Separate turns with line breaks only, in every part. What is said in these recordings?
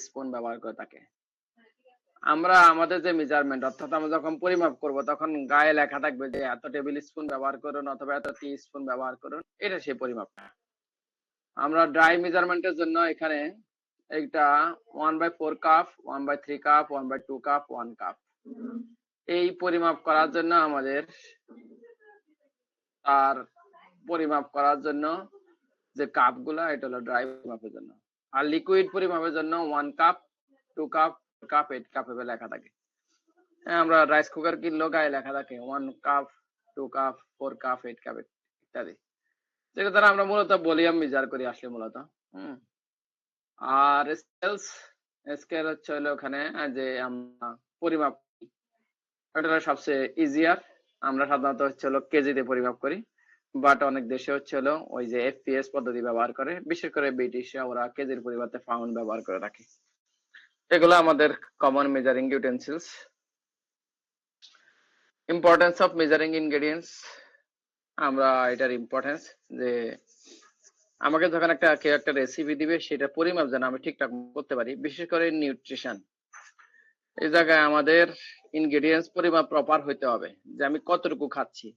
Spoon ব্যবহার করে থাকে। আমরা আমাদের যে মেজারমেন্ট অর্থাৎ আমরা যখন পরিমাপ করব তখন গায়ে লেখা থাকবে যে এত টেবিল স্পুন ব্যবহার করুন অথবা এত টি স্পুন ব্যবহার করুন, এটা সেই পরিমাপটা। আমরা ড্রাই মেজারমেন্টের জন্য এখানে একটা 1/4 কাপ, 1/3 কাপ, 1/2 কাপ, 1 কাপ এই পরিমাপ করার জন্য আমাদের আর পরিমাপ করার জন্য যে কাপগুলা এটা হলো ড্রাই পরিমাপের জন্য। আর লিকুইড পরিমাপের জন্য 1 কাপ, 2 কাপ, কাপ 8 কাপ এভাবে লেখা থাকে। আমরা রাইস কুকার কিনলেও গায়ে লেখা থাকে 1 কাপ, 2 কাপ, 4 কাপ, 8 কাপ ইত্যাদি। যেটা দ্বারা আমরা মূলত ভলিউম মেজার করি আসলে মূলত। আর স্কেল হচ্ছে হলো ওখানে যে আমরা পরিমাপ এটা সবচেয়ে ইজিয়ার। আমরা সাধারণত হচ্ছে হলো কেজিতে পরিমাপ করি, বাট অনেক দেশে হচ্ছে হলো ওই যে এফপিএস পদ্ধতি ব্যবহার করে, বিশেষ করে ব্রিটিশরা ওরা কেজির পরিবর্তে পাউন্ড ব্যবহার করে রাখে। এগুলো আমাদের common measuring utensils. Importance of measuring ingredients, আমরা এটার ইম্পর্টেন্স যে আমাকে যখন কেউ একটা রেসিপি দিবে সেটা পরিমাপ যেন আমি ঠিকঠাক করতে পারি, বিশেষ করে নিউট্রিশন এই জায়গায় আমাদের ইনগ্রেডিয়েন্টস পরিমাপ প্রপার হইতে হবে যে আমি কতটুকু খাচ্ছি,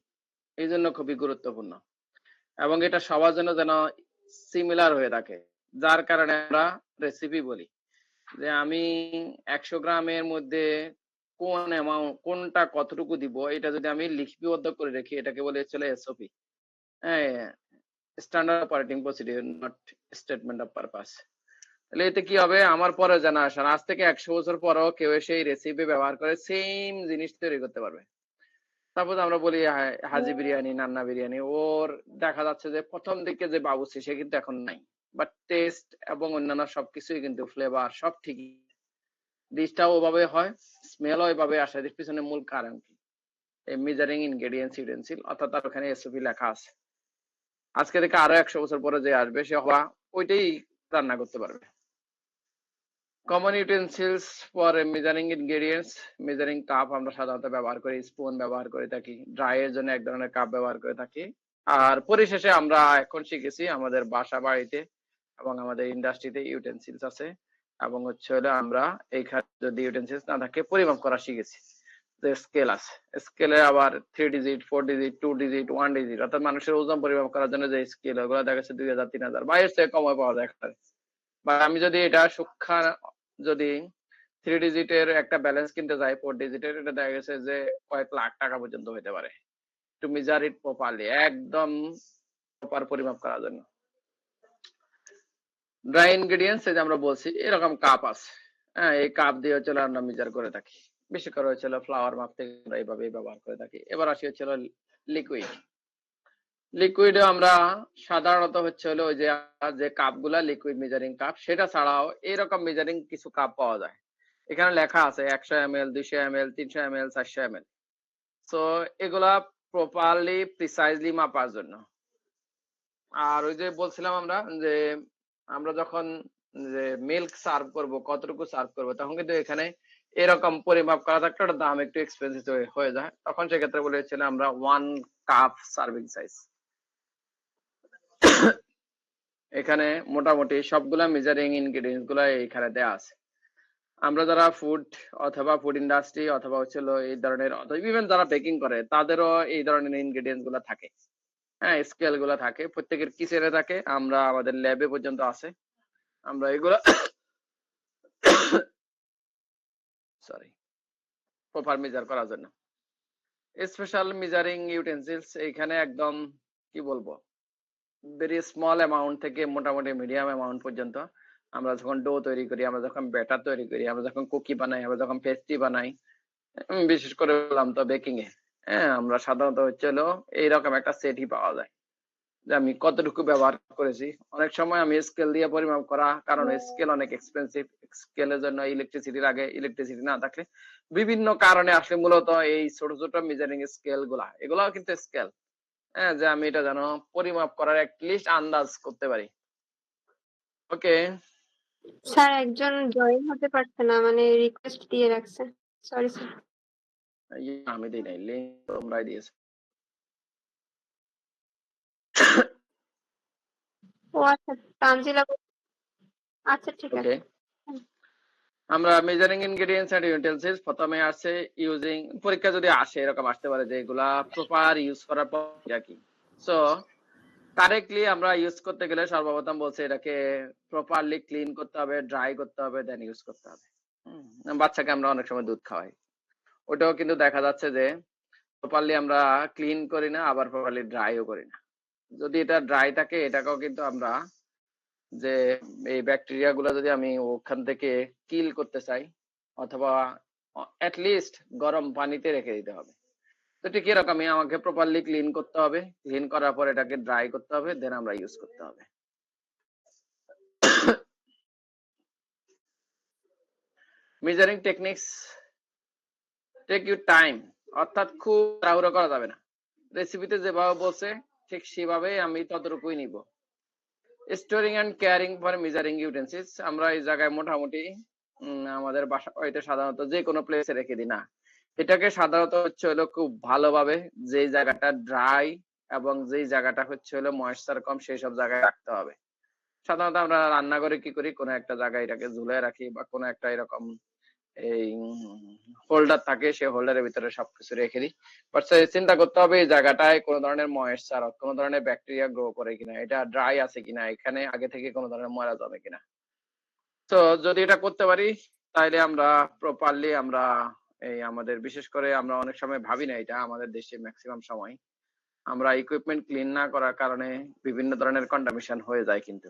এই জন্য খুবই গুরুত্বপূর্ণ এবং এটা সবার জন্য যেন সিমিলার হয়ে থাকে, যার কারণে আমরা রেসিপি বলি যে আমি 100 গ্রামের মধ্যে কোন অ্যামাউন্ট কোনটা কতটুকু দিব এটা যদি আমি লিপিবদ্ধ করে রাখি এটাকে বলে চলে SOP, standard operating procedure, not statement of purpose. তাহলে এতে কি হবে, আমার পরে জেনারেশন আজ থেকে 100 বছর পরেও কেউ সেই রেসিপি ব্যবহার করে সেম জিনিস তৈরি করতে পারবে। তারপর আমরা বলি হাজি বিরিয়ানি, নান্না বিরিয়ানি, ওর দেখা যাচ্ছে যে প্রথম দিকে যে বাবুর্চি সে কিন্তু এখন নাই, বাট টেস্ট এবং অন্যান্য সবকিছুই কিন্তু ফ্লেভার সব ঠিকই, ডিশটাও ওভাবে হয়, স্মেলও ওইভাবে আসে। এর পিছনে মূল কারণ কি? এই মেজারিং ইনগ্রেডিয়েন্টস ইউটেন্সিল, অর্থাৎ তার ওখানে এসওপি লেখা আছে। আজকে থেকে আরো 100 বছর পরে যে আসবে সে হওয়া ওইটাই রান্না করতে পারবে। Common utensils for measuring ingredients, measuring cup আমরা সাধারণত ব্যবহার করি, স্পুন ব্যবহার করে থাকি, ড্রাই এর জন্য এক ধরনের কাপ ব্যবহার করে থাকি। আর পরিশেষে আমরা এখন শিখেছি আমাদের বাসা বাড়িতে এবং আমাদের ইন্ডাস্ট্রিতে ইউটেন্সিলস আছে এবং হচ্ছে হলো আমরা এইখানে যদি ইউটেন্সিলস না থাকে পরিমাপ করা শিখেছি। যে স্কেল আছে, স্কেলে আবার 3 ডিজিট, 4 ডিজিট, 2 ডিজিট, 1 ডিজিট, অর্থাৎ মানুষের ওজন পরিমাপ করার জন্য যে স্কেল ওগুলো দেখা যাচ্ছে 2000, 3000 বা এর চেয়ে কমে পাওয়া যায়। বা আমি যদি এটা সূক্ষ্ম যদি 3 ডিজিটের একটা ব্যালেন্স কিনতে যাই 4 ডিজিটের, এটা দেখা গেছে যে কয়েক লাখ টাকা পর্যন্ত হতে পারে। টু মেজার ইট প্রপারলি, একদম প্রপার পরিমাপ করার জন্য। ড্রাই ইনগ্রেডিয়েন্টস এই যে আমরা বলছি এরকম কাপ আছে, এই কাপ দিয়ে হচ্ছে আমরা মেজার করে থাকি, বিশেষ করে হচ্ছে ফ্লাওয়ার মাপতে আমরা এইভাবেই ব্যবহার করে থাকি। এবার আসি হচ্ছে লিকুইড। লিকুইডে আমরা সাধারণত হচ্ছে হলো ওই যে কাপগুলা লিকুইড মেজারিং কাপ, সেটা ছাড়াও এরকম মেজারিং কিছু কাপ পাওয়া যায়। এখানে লেখা আছে 100 ml, 200 ml, 300 ml, 400 ml। So এগুলা প্রপারলি প্রিসাইজলি মাপার জন্য। আর ওই যে বলছিলাম আমরা যে আমরা যখন যে মিল্ক সার্ভ করব, কতটুকু সার্ভ করব, তখন কিন্তু এখানে এরকম পরিমাপ করা থাকলে ওটার দাম একটু এক্সপেন্সিভ হয়ে যায়, তখন সেক্ষেত্রে বলেছিলাম আমরা 1 কাপ সার্ভিং সাইজ। এখানে মোটামুটি সবগুলা মেজারিং ইনগ্রেডিয়েন্টস গুলা এখানে দেয়া আছে। আমরা যারা ফুড অথবা ফুড ইন্ডাস্ট্রি অথবা হচ্ছিল এই ধরনের ইভেন যারা বেকিং করে তাদেরও এই ধরনের ইনগ্রেডিয়েন্টস গুলা থাকে, স্কেল গুলা থাকে, প্রত্যেকের কিচেনে থাকে, আমরা আমাদের ল্যাবে পর্যন্ত আছে। আমরা এগুলো সরি প্রপার মেজার করার জন্য স্পেশাল মেজারিং ইউটেন্সিলস এখানে একদম কি বলবো ভেরি স্মল অ্যামাউন্ট থেকে মোটামুটি মিডিয়াম অ্যামাউন্ট পর্যন্ত আমরা যখন ডো তৈরি করি, আমরা যখন ব্যাটার তৈরি করি, আমরা যখন কুকি বানাই, আমরা যখন পেস্ট্রি বানাই, বিশেষ করে বললাম তো বেকিং এ, আমরা সাধারণত হচ্ছে হলো এইরকম একটা সেটই পাওয়া যায় যে আমি কতটুকু ব্যবহার করেছি। অনেক সময় আমি স্কেল দিয়ে পরিমাপ করা, কারণ স্কেল অনেক এক্সপেন্সিভ, স্কেলের জন্য ইলেকট্রিসিটি লাগে, ইলেকট্রিসিটি না থাকলে বিভিন্ন কারণে আসলে মূলত এই ছোট ছোট মেজারিং স্কেল গুলা, এগুলাও কিন্তু স্কেল, যে আমি এটা যেন পরিমাপ করার লিস্ট আন্দাজ করতে পারি। ওকে
স্যার একজন জয়েন হতে পারছে না, মানে রিকোয়েস্ট দিয়ে রাখছে। Sorry sir.
আমি দিই নাই, লিংক তোমরাই দিয়েছো।
ও আচ্ছা, তানজিলা। আচ্ছা ঠিক আছে।
ওকে আমরা মেজারিং ইনগ্রেডিয়েন্টস এন্ড ইউটেন্সিলস প্রথমে আছে ইউজিং, পরীক্ষা যদি আসে এরকম আসতে পারে যে এগুলা প্রপার ইউজ করার পর কি। সো কারেক্টলি আমরা ইউজ করতে গেলে সর্বপ্রথম বলছে এটাকে প্রপারলি ক্লিন করতে হবে, ড্রাই করতে হবে, দেন ইউজ করতে হবে। বাচ্চাকে আমরা অনেক সময় দুধ খাওয়াই, ওটাও কিন্তু দেখা যাচ্ছে যে প্রপারলি আমরা ক্লিন করি না, আবার প্রপারলি ড্রাইও করি না। যদি এটা ড্রাই থাকে এটাকেও কিন্তু আমরা যে এই ব্যাকটেরিয়া গুলো যদি আমি ওখান থেকে কিল করতে চাই, অথবা লিস্ট গরম পানিতে রেখে দিতে হবে। তো ঠিক এরকমই আমাকে প্রপারলি ক্লিন করতে হবে, ক্লিন করার পর এটাকে ড্রাই করতে হবে, দেন আমরা ইউজ করতে হবে। Measuring techniques take you time, অর্থাৎ খুব তাড়াহুড়ো করা যাবে না। রেসিপিতে যেভাবে বলছে ঠিক সেভাবে আমি ততটুকুই নিব। Storing and caring for measuring utensils, আমরা এই জায়গায় মোটামুটি আমাদের বাসা বাড়িতে সাধারণত যে কোনো প্লেসে রেখে দিই না, এটাকে সাধারণত হচ্ছে হলো খুব ভালোভাবে যে জায়গাটা ড্রাই এবং যেই জায়গাটা হচ্ছে হলো ময়েশ্চার কম সেই সব জায়গায় রাখতে হবে। সাধারণত আমরা রান্নাঘরে কি করি, কোনো একটা জায়গায় এটাকে ঝুলে রাখি বা কোনো একটা এরকম এই হোল্ডার থাকে, সেই হোল্ডারের ভিতরে সবকিছু রেখে দিই। বাট চিন্তা করতে হবে এই জায়গাটায় কোনো ধরনের ময়েশ্চার, কোনো ধরনের ব্যাকটেরিয়া গ্রো করে কিনা, এটা ড্রাই আছে কিনা, এখানে আগে থেকে কোনো ধরনের ময়লা জমে কিনা। তো যদি এটা করতে পারি তাহলে আমরা প্রপারলি আমরা এই আমাদের বিশেষ করে আমরা অনেক সময় ভাবি না, এটা আমাদের দেশে ম্যাক্সিমাম সময় আমরা ইকুইপমেন্ট ক্লিন না করার কারণে বিভিন্ন ধরনের কন্টামিনেশন হয়ে যায়। কিন্তু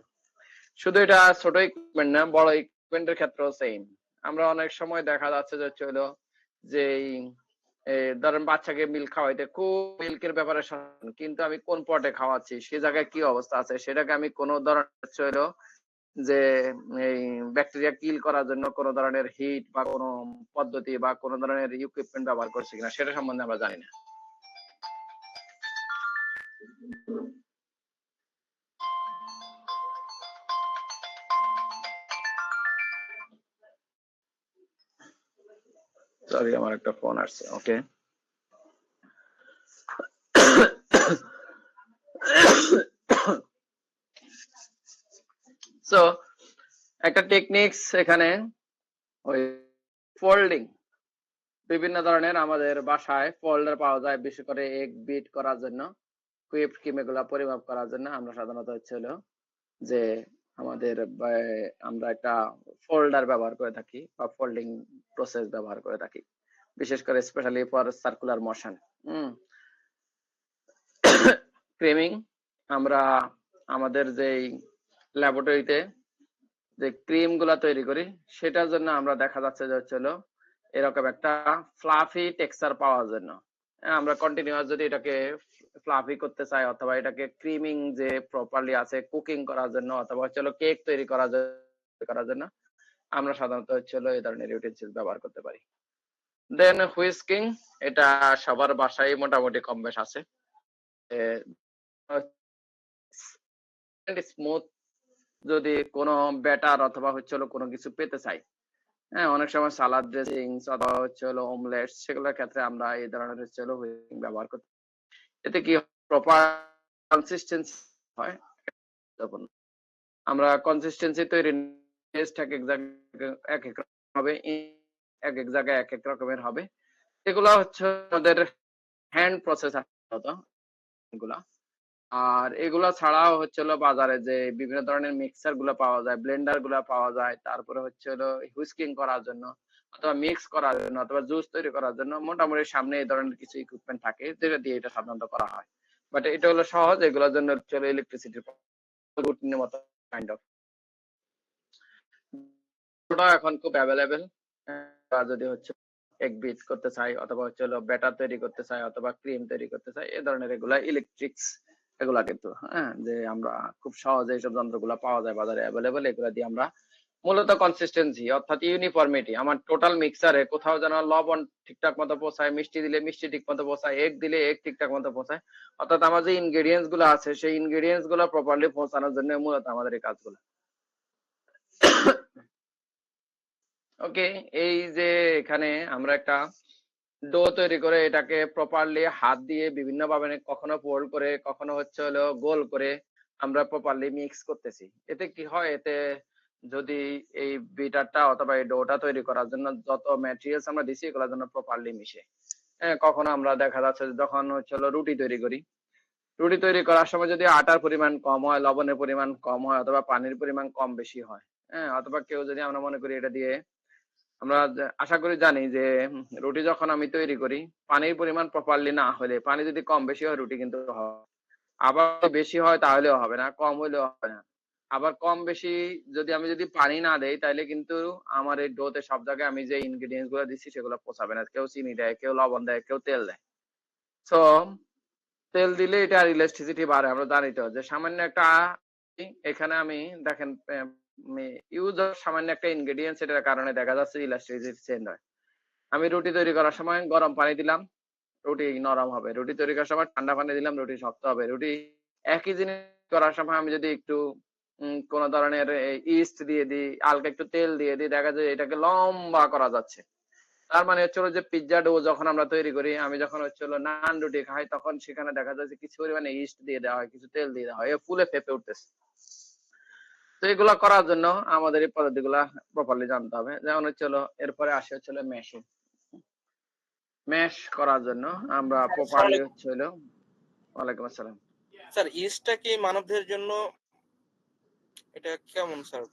শুধু এটা ছোট ইকুইপমেন্ট না, বড় ইকুইপমেন্টের ক্ষেত্রেও সেম। আমরা অনেক সময় দেখা যাচ্ছে যে হলো যে ধরেন বাচ্চাকে মিল্ক খাওয়াইতে খুব মিল্কের ব্যাপারে সচেতন, কিন্তু আমি কোন পটে খাওয়াচ্ছি, সে জায়গায় কি অবস্থা আছে, সেটাকে আমি কোনো ধরনের হলো যে এই ব্যাকটেরিয়া কিল করার জন্য কোনো ধরনের হিট বা কোনো পদ্ধতি বা কোনো ধরনের ইকুইপমেন্ট ব্যবহার করছি কিনা সেটা সম্বন্ধে আমরা জানি না। সরি, আমার একটা ফোন আসছে। ওকে। সো একটা টেকনিক্স এখানে ওই ফোল্ডিং, বিভিন্ন ধরনের আমাদের বাসায় ফোল্ডার পাওয়া যায়, বিশেষ করে এগ বিট করার জন্য, হুইপ ক্রিম এগুলা পরিমাপ করার জন্য আমরা সাধারণত হচ্ছে হলো যে আমাদের আমরা একটা ফোল্ডার ব্যবহার করে থাকি বা ফোল্ডিং প্রসেস ব্যবহার করে থাকি, বিশেষ করে স্পেশালি ফর সার্কুলার মোশন। ক্রিমিং, আমরা আমাদের যেই ল্যাবরেটরিতে যে ক্রিম গুলা তৈরি করি সেটার জন্য আমরা দেখা যাচ্ছে যে হচ্ছিল এরকম একটা ফ্লাফি টেক্সচার পাওয়ার জন্য আমরা কন্টিনিউয়াস যদি এটাকে ফ্লাফি করতে চাই, অথবা এটাকে ক্রিমিং যে প্রপারলি আছে কুকিং করার জন্য, অথবা হচ্ছিল কেক তৈরি করার জন্য আমরা সাধারণত হচ্ছিল এই ধরনের ইউটেন্সিল ব্যবহার করতে পারি। দেন হুইস্কিং, এটা সবার বাসায় মোটামুটি কম বেশ আছে। স্মুথ যদি কোনো ব্যাটার অথবা হচ্ছে হলো কোনো কিছু পেতে চাই, হ্যাঁ, অনেক সময় সালাদ ড্রেসিং অথবা হচ্ছে হলো অমলেট, সেগুলোর ক্ষেত্রে আমরা এই ধরনের হচ্ছে হলো হুইস্কিং ব্যবহার করি। এতে কি প্রপার কনসিস্টেন্সি হয়। আমরা কনসিস্টেন্সি তৈরি টেস্ট এক এক জায়গায় এক এক হবে, এক এক জায়গায় এক এক রকমের হবে। এগুলা হচ্ছে আমাদের হ্যান্ড প্রসেস এগুলা। আর এগুলা ছাড়াও হচ্ছে হলো বাজারে যে বিভিন্ন ধরনের মিক্সার গুলো পাওয়া যায়, ব্লেন্ডার গুলো পাওয়া যায়, তারপরে হচ্ছে হলো হুইস্কিং করার জন্য অথবা মিক্স করার জন্য অথবা জুস তৈরি করার জন্য মোটামুটি সামনে এই ধরনের কিছু ইকুইপমেন্ট থাকে যেটা দিয়ে এটা সাধারণত করা হয়। বাট এটা হলো সহজ, এগুলোর জন্য চলো ইলেকট্রিসিটির রুটিনের মতো কাইন্ড অফ ওটা এখন খুব অ্যাভেলেবেল। যদি হচ্ছে এগ বিট করতে চাই অথবা হচ্ছে হলো ব্যাটার তৈরি করতে চাই অথবা ক্রিম তৈরি করতে চাই, এই ধরনের এগুলা ইলেকট্রিক্স এগুলা কিন্তু হ্যাঁ যে আমরা খুব সহজে এইসব যন্ত্রগুলা পাওয়া যায় বাজারে অ্যাভেলেবেল। এগুলা দিয়ে আমরা মূলত কনসিস্টেন্সি অর্থাৎ ইউনিফর্মিটি আমার টোটাল মিক্সারে কোথাও যেন লবণ ঠিকঠাক মতো পৌঁছায়, মিষ্টি দিলে মিষ্টি ঠিক মতো পৌঁছায়, এগ দিলে এগ ঠিকঠাক মতো পৌঁছায়, অর্থাৎ আমার যে ইনগ্রেডিয়েন্টস গুলো আছে সেই ইনগ্রেডিয়েন্টস গুলো প্রপারলি পৌঁছানোর জন্য মূলত আমাদের এই কাজগুলো। ওকে, এই যে এখানে আমরা একটা ডো তৈরি করে এটাকে প্রপারলি হাত দিয়ে বিভিন্ন ভাবে কখনো ফোল্ড করে কখনো হচ্ছে হলো গোল করে আমরা প্রপারলি মিক্স করতেছি। এতে কি হয়, এতে যদি এই বিটারটা অথবা এই ডোটা তৈরি করার জন্য যত ম্যাটেরিয়ালস আমরা দিছি এগুলোর জন্য প্রপারলি মিশে। হ্যাঁ, কখনো আমরা দেখা যাচ্ছে যে যখন হচ্ছে রুটি তৈরি করি, রুটি তৈরি করার সময় যদি আটার পরিমাণ কম হয়, লবণের পরিমাণ কম হয় অথবা পানির পরিমাণ কম বেশি হয়, হ্যাঁ, অথবা কেউ যদি আমরা মনে করি এটা দিয়ে আমরা আশা করি জানি যে রুটি যখন আমি তৈরি করি পানির পরিমাণ প্রপারলি না হলে, পানি যদি কম বেশি হয় রুটি কিন্তু হবে, আবার বেশি হয় তাহলেও হবে না, কম হইলেও হবে না। আবার কম বেশি যদি পানি না দেই তাহলে কিন্তু আমার এই ডোতে সব জায়গায় আমি যে ইনগ্রেডিয়েন্টস গুলো দিচ্ছি সেগুলো পচাবে না। কেউ চিনি দেয়, কেউ লবণ দেয়, কেউ তেল দেয়। সো তেল দিলে এটা ইলাস্টিসিটি বাড়ে, আমরা জানি তো যে সামান্য একটা এখানে আমি দেখেন ইউজ সামান্য একটা ইনগ্রেডিয়েন্টস এটার কারণে দেখা যাচ্ছে ইলাস্টিসিটি চেঞ্জ হয়। আমি রুটি তৈরি করার সময় গরম পানি দিলাম, রুটি নরম হবে। রুটি তৈরি করার সময় ঠান্ডা পানি দিলাম, রুটি শক্ত হবে। রুটি একই জিনিস করার সময় আমি যদি একটু কোন ধরনের ইস্ট দিয়ে দিই, হালকা একটু তেল দিয়ে দিই, দেখা যায় এটাকে লম্বা করা যাচ্ছে। তার মানে হচ্ছে যে পিজ্জা ডো যখন আমরা তৈরি করি, আমি যখন হচ্ছে নান রুটি খাই তখন সেখানে দেখা যায় যে কিছু পরিমাণে ইস্ট দিয়ে দেওয়া হয়, কিছু তেল দিয়ে দেওয়া হয়, ফুলে ফেপে উঠতেছে। তো এগুলা করার জন্য আমাদের এই পদ্ধতিগুলা প্রপারলি জানতে হবে। যেমন এরপরে আসে মেশিং। ম্যাশ করার জন্য আমরা প্রপারলি ওয়ালাইকুম আসসালাম।
স্যার, ইস্টটা কি মানবদেহের জন্য এটা কেমন স্যার,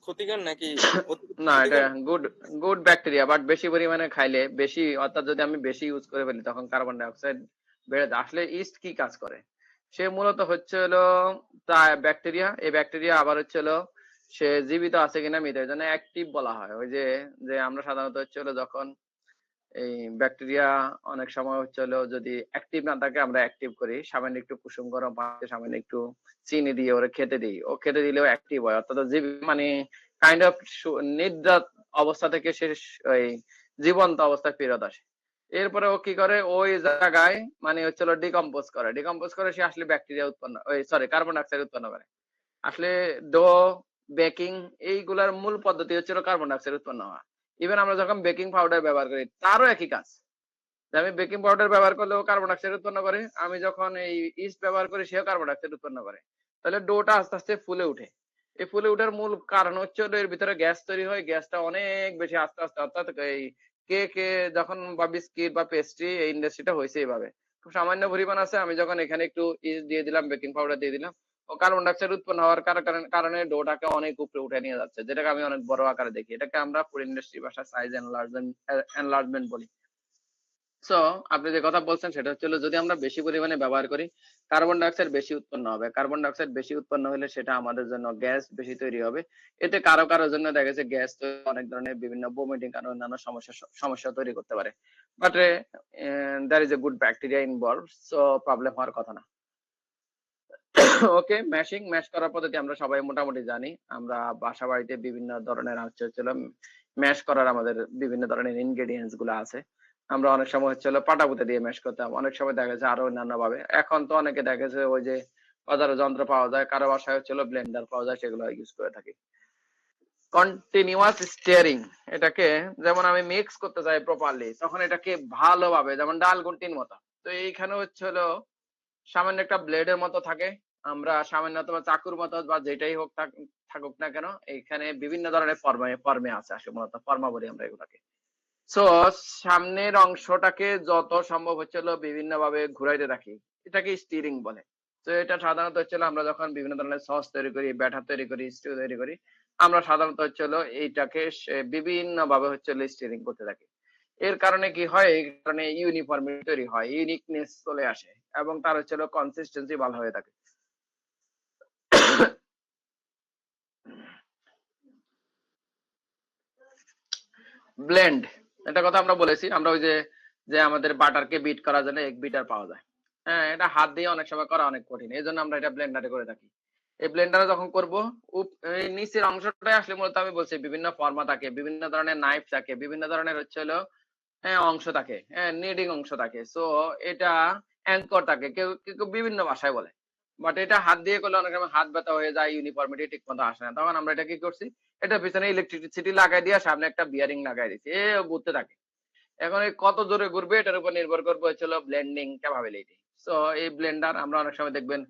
ক্ষতিকর নাকি?
না, এটা গুড ব্যাকটেরিয়া, বাট বেশি পরিমাণে খাইলে বেশি, অর্থাৎ যদি আমি বেশি ইউজ করে ফেলি তখন কার্বন ডাই অক্সাইড বেড়ে যায়। আসলে ইস্ট কি কাজ করে? সে মূলত হচ্ছে ব্যাকটেরিয়া। এই ব্যাকটেরিয়া আবার সে জীবিত আছে কিনা মৃত, এই জন্য অ্যাক্টিভ বলা হয়। ওই যে যে আমরা সাধারণত যখন এই ব্যাকটেরিয়া অনেক সময় যদি অ্যাক্টিভ না থাকে আমরা অ্যাক্টিভ করি, সামান্য একটু কুসুম গরম পানিতে সামান্য একটু চিনি দিয়ে ওরা খেতে দিই, ও খেতে দিলেও অ্যাক্টিভ হয়, অর্থাৎ মানে কাইন্ড অফ নিদ্রা অবস্থা থেকে সে ওই জীবন্ত অবস্থায় ফেরত আসে। এরপরে ও কি করে, ওই জায়গায় মানে ডিকম্পোজ করে সে আসলে ব্যাকটেরিয়া উৎপন্ন, কার্বন ডাইঅক্সাইড উৎপন্ন করে। আসলে ডো, বেকিং এইগুলার মূল পদ্ধতি কার্বন ডাইঅক্সাইড উৎপন্ন হওয়া। ইভেন আমরা যখন বেকিং পাউডার ব্যবহার করি তারও একই কাজ। আমি বেকিং পাউডার ব্যবহার করলেও কার্বন ডাইঅক্সাইড উৎপন্ন করে, আমি যখন এই ইস্ট ব্যবহার করি সেও কার্বন ডাইঅক্সাইড উৎপন্ন করে। তাহলে ডোটা আস্তে আস্তে ফুলে উঠে। এই ফুলে ওঠার মূল কারণ এর ভিতরে গ্যাস তৈরি হয়, গ্যাসটা অনেক বেশি আস্তে আস্তে, অর্থাৎ এই কেকে যখন বা বিস্কিট বা পেস্ট্রি এই ইন্ডাস্ট্রিটা হয়েছে এইভাবে। খুব সামান্য পরিমাণ আছে, আমি যখন এখানে একটু ইস্ট দিয়ে দিলাম, বেকিং পাউডার দিয়ে দিলাম, ও কার্বন ডাইঅক্সাইড উৎপন্ন হওয়ার কারণে ডোটাকে অনেক উপরে উঠে নিয়ে যাচ্ছে, যেটাকে আমি অনেক বড় আকারে দেখি। এটাকে আমরা ফুড ইন্ডাস্ট্রি ভাষায় সাইজ এনলার্জমেন্ট বলি। সো আপনি যে কথা বলছেন সেটা যদি আমরা বেশি পরিমাণে ব্যবহার করি কার্বন ডাইঅক্সাইড বেশি উৎপন্ন হবে। কার্বন ডাইঅক্সাইড বেশি উৎপন্ন হলে সেটা আমাদের জন্য গ্যাস বেশি তৈরি হবে। এতে কারো কারোর জন্য দেখা গেছে গ্যাস অনেক ধরনের বিভিন্ন ভমিটিং আর অন্যান্য সমস্যা তৈরি করতে পারে। But there is a good bacteria involve, so problem হওয়ার কথা না। ওকে, ম্যাশ করার পদ্ধতি আমরা সবাই মোটামুটি জানি। আমরা বাসা বাড়িতে বিভিন্ন ধরনের ম্যাশ করার আমাদের বিভিন্ন ধরনের ইনগ্রেডিয়েন্টস গুলো আছে। আমরা অনেক সময় পাটাপুতে দিয়ে ম্যাশ করতাম, অনেক সময় দেখা যাচ্ছে আরো অন্যান্য ভাবে। এখন তো অনেকে দেখা যাচ্ছে ওই যে বাজারে যন্ত্র পাওয়া যায়, কারো বাসায় ব্লেন্ডার পাওয়া যায়, সেগুলো ইউজ করে থাকি। কন্টিনিউয়াস স্টিয়ারিং, এটাকে যেমন আমি মিক্স করতে চাই প্রপারলি, তখন এটাকে ভালোভাবে, যেমন ডাল গুন্টির মতো, তো এইখানে সামান্য একটা ব্লেডের মতো থাকে, আমরা সামান্য অথবা চাকুর মতো বা যেটাই হোক থাকুক না কেন, এখানে বিভিন্ন ধরনের ফর্মে আছে, আসলে মূলত ফর্মা বলি আমরা এগুলাকে। সো সামনের অংশটাকে যত সম্ভব বিভিন্ন ভাবে ঘুরাইতে থাকি, এটাকে স্টিরিং বলে। তো এটা সাধারণত আমরা যখন বিভিন্ন ধরনের সস তৈরি করি, ব্যাটার তৈরি করি, স্টিউ তৈরি করি, আমরা সাধারণত এইটাকে বিভিন্ন ভাবে স্টিরিং করতে থাকি। এর কারণে কি হয়, এই কারণে ইউনিফর্মিটি তৈরি হয়, ইউনিকনেস চলে আসে এবং তার কনসিস্টেন্সি ভালো হয়ে থাকে। ব্লেন্ড, এটা কথা আমরা বলেছি, আমরা ওই যে আমাদের বাটারকে বিট করার জন্য এগ বিটার পাওয়া যায়। হ্যাঁ, এটা হাত দিয়ে অনেক সময় করা অনেক কঠিন, এই জন্য আমরা এটা ব্লেন্ডারে করে থাকি। এই ব্লেন্ডারে যখন করবো, নিচের অংশটাই আসলে মূলত আমি বলছি বিভিন্ন ফর্মা থাকে, বিভিন্ন ধরনের নাইফ থাকে, বিভিন্ন ধরনের অংশ থাকে, নিডিং অংশ থাকে। সো এটা অ্যাঙ্কর থাকে, কেউ কেউ বিভিন্ন ভাষায় বলে, বাট এটা হাত দিয়ে করলে অনেক সময় হাত ব্যথা হয়ে যায়, ইউনিফর্মিটি ঠিক মতো আসে না। তখন আমরা এটা কি করছি, এটা পিছনে ইলেকট্রিসিটি লাগাই দিয়ে সামনে একটা বিয়ারিং লাগাই দিচ্ছি, ঘুরতে থাকে। এখন এই কত জোরে ঘুরবে এটার উপর নির্ভর করবে ব্লেন্ডিং ক্যাপাবিলিটি। সো এই ব্লেন্ডার আমরা অনেক সময় দেখবেন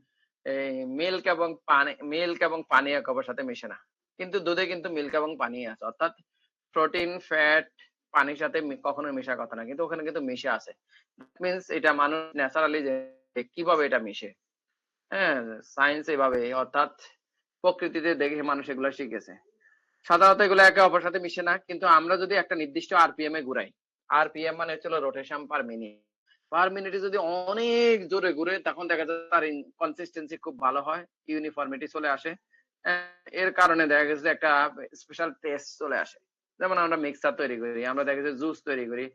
এই মিল্ক এবং পানি একে অপরের সাথে মিশে না, কিন্তু দুধে কিন্তু মিল্ক এবং পানি আছে, অর্থাৎ প্রোটিন, ফ্যাট পানির সাথে কখনো মেশার কথা না, কিন্তু ওখানে কিন্তু মিশে আছে। মিন্স এটা মানুষ ন্যাচারালি যে কিভাবে এটা মিশে, হ্যাঁ, সায়েন্স এভাবে, অর্থাৎ প্রকৃতিতে দেখে মানুষ এগুলো শিখেছে। সাধারণত এগুলো একে অপরের সাথে মিশে না, কিন্তু আমরা যদি একটা নির্দিষ্ট আরপিএম এ ঘুরাই, আরপিএম মানে হচ্ছে রোটেশন পার মিনিটে যদি অনেক জোরে ঘুরে, তখন দেখা যায় তার কনসিস্টেন্সি খুব ভালো হয়, ইউনিফর্মিটি চলে আসে। এর কারণে দেখা গেছে একটা স্পেশাল টেস্ট চলে আসে। যেমন আমরা মিক্সার তৈরি করি, আমরা দেখা যাচ্ছে জুস তৈরি করি,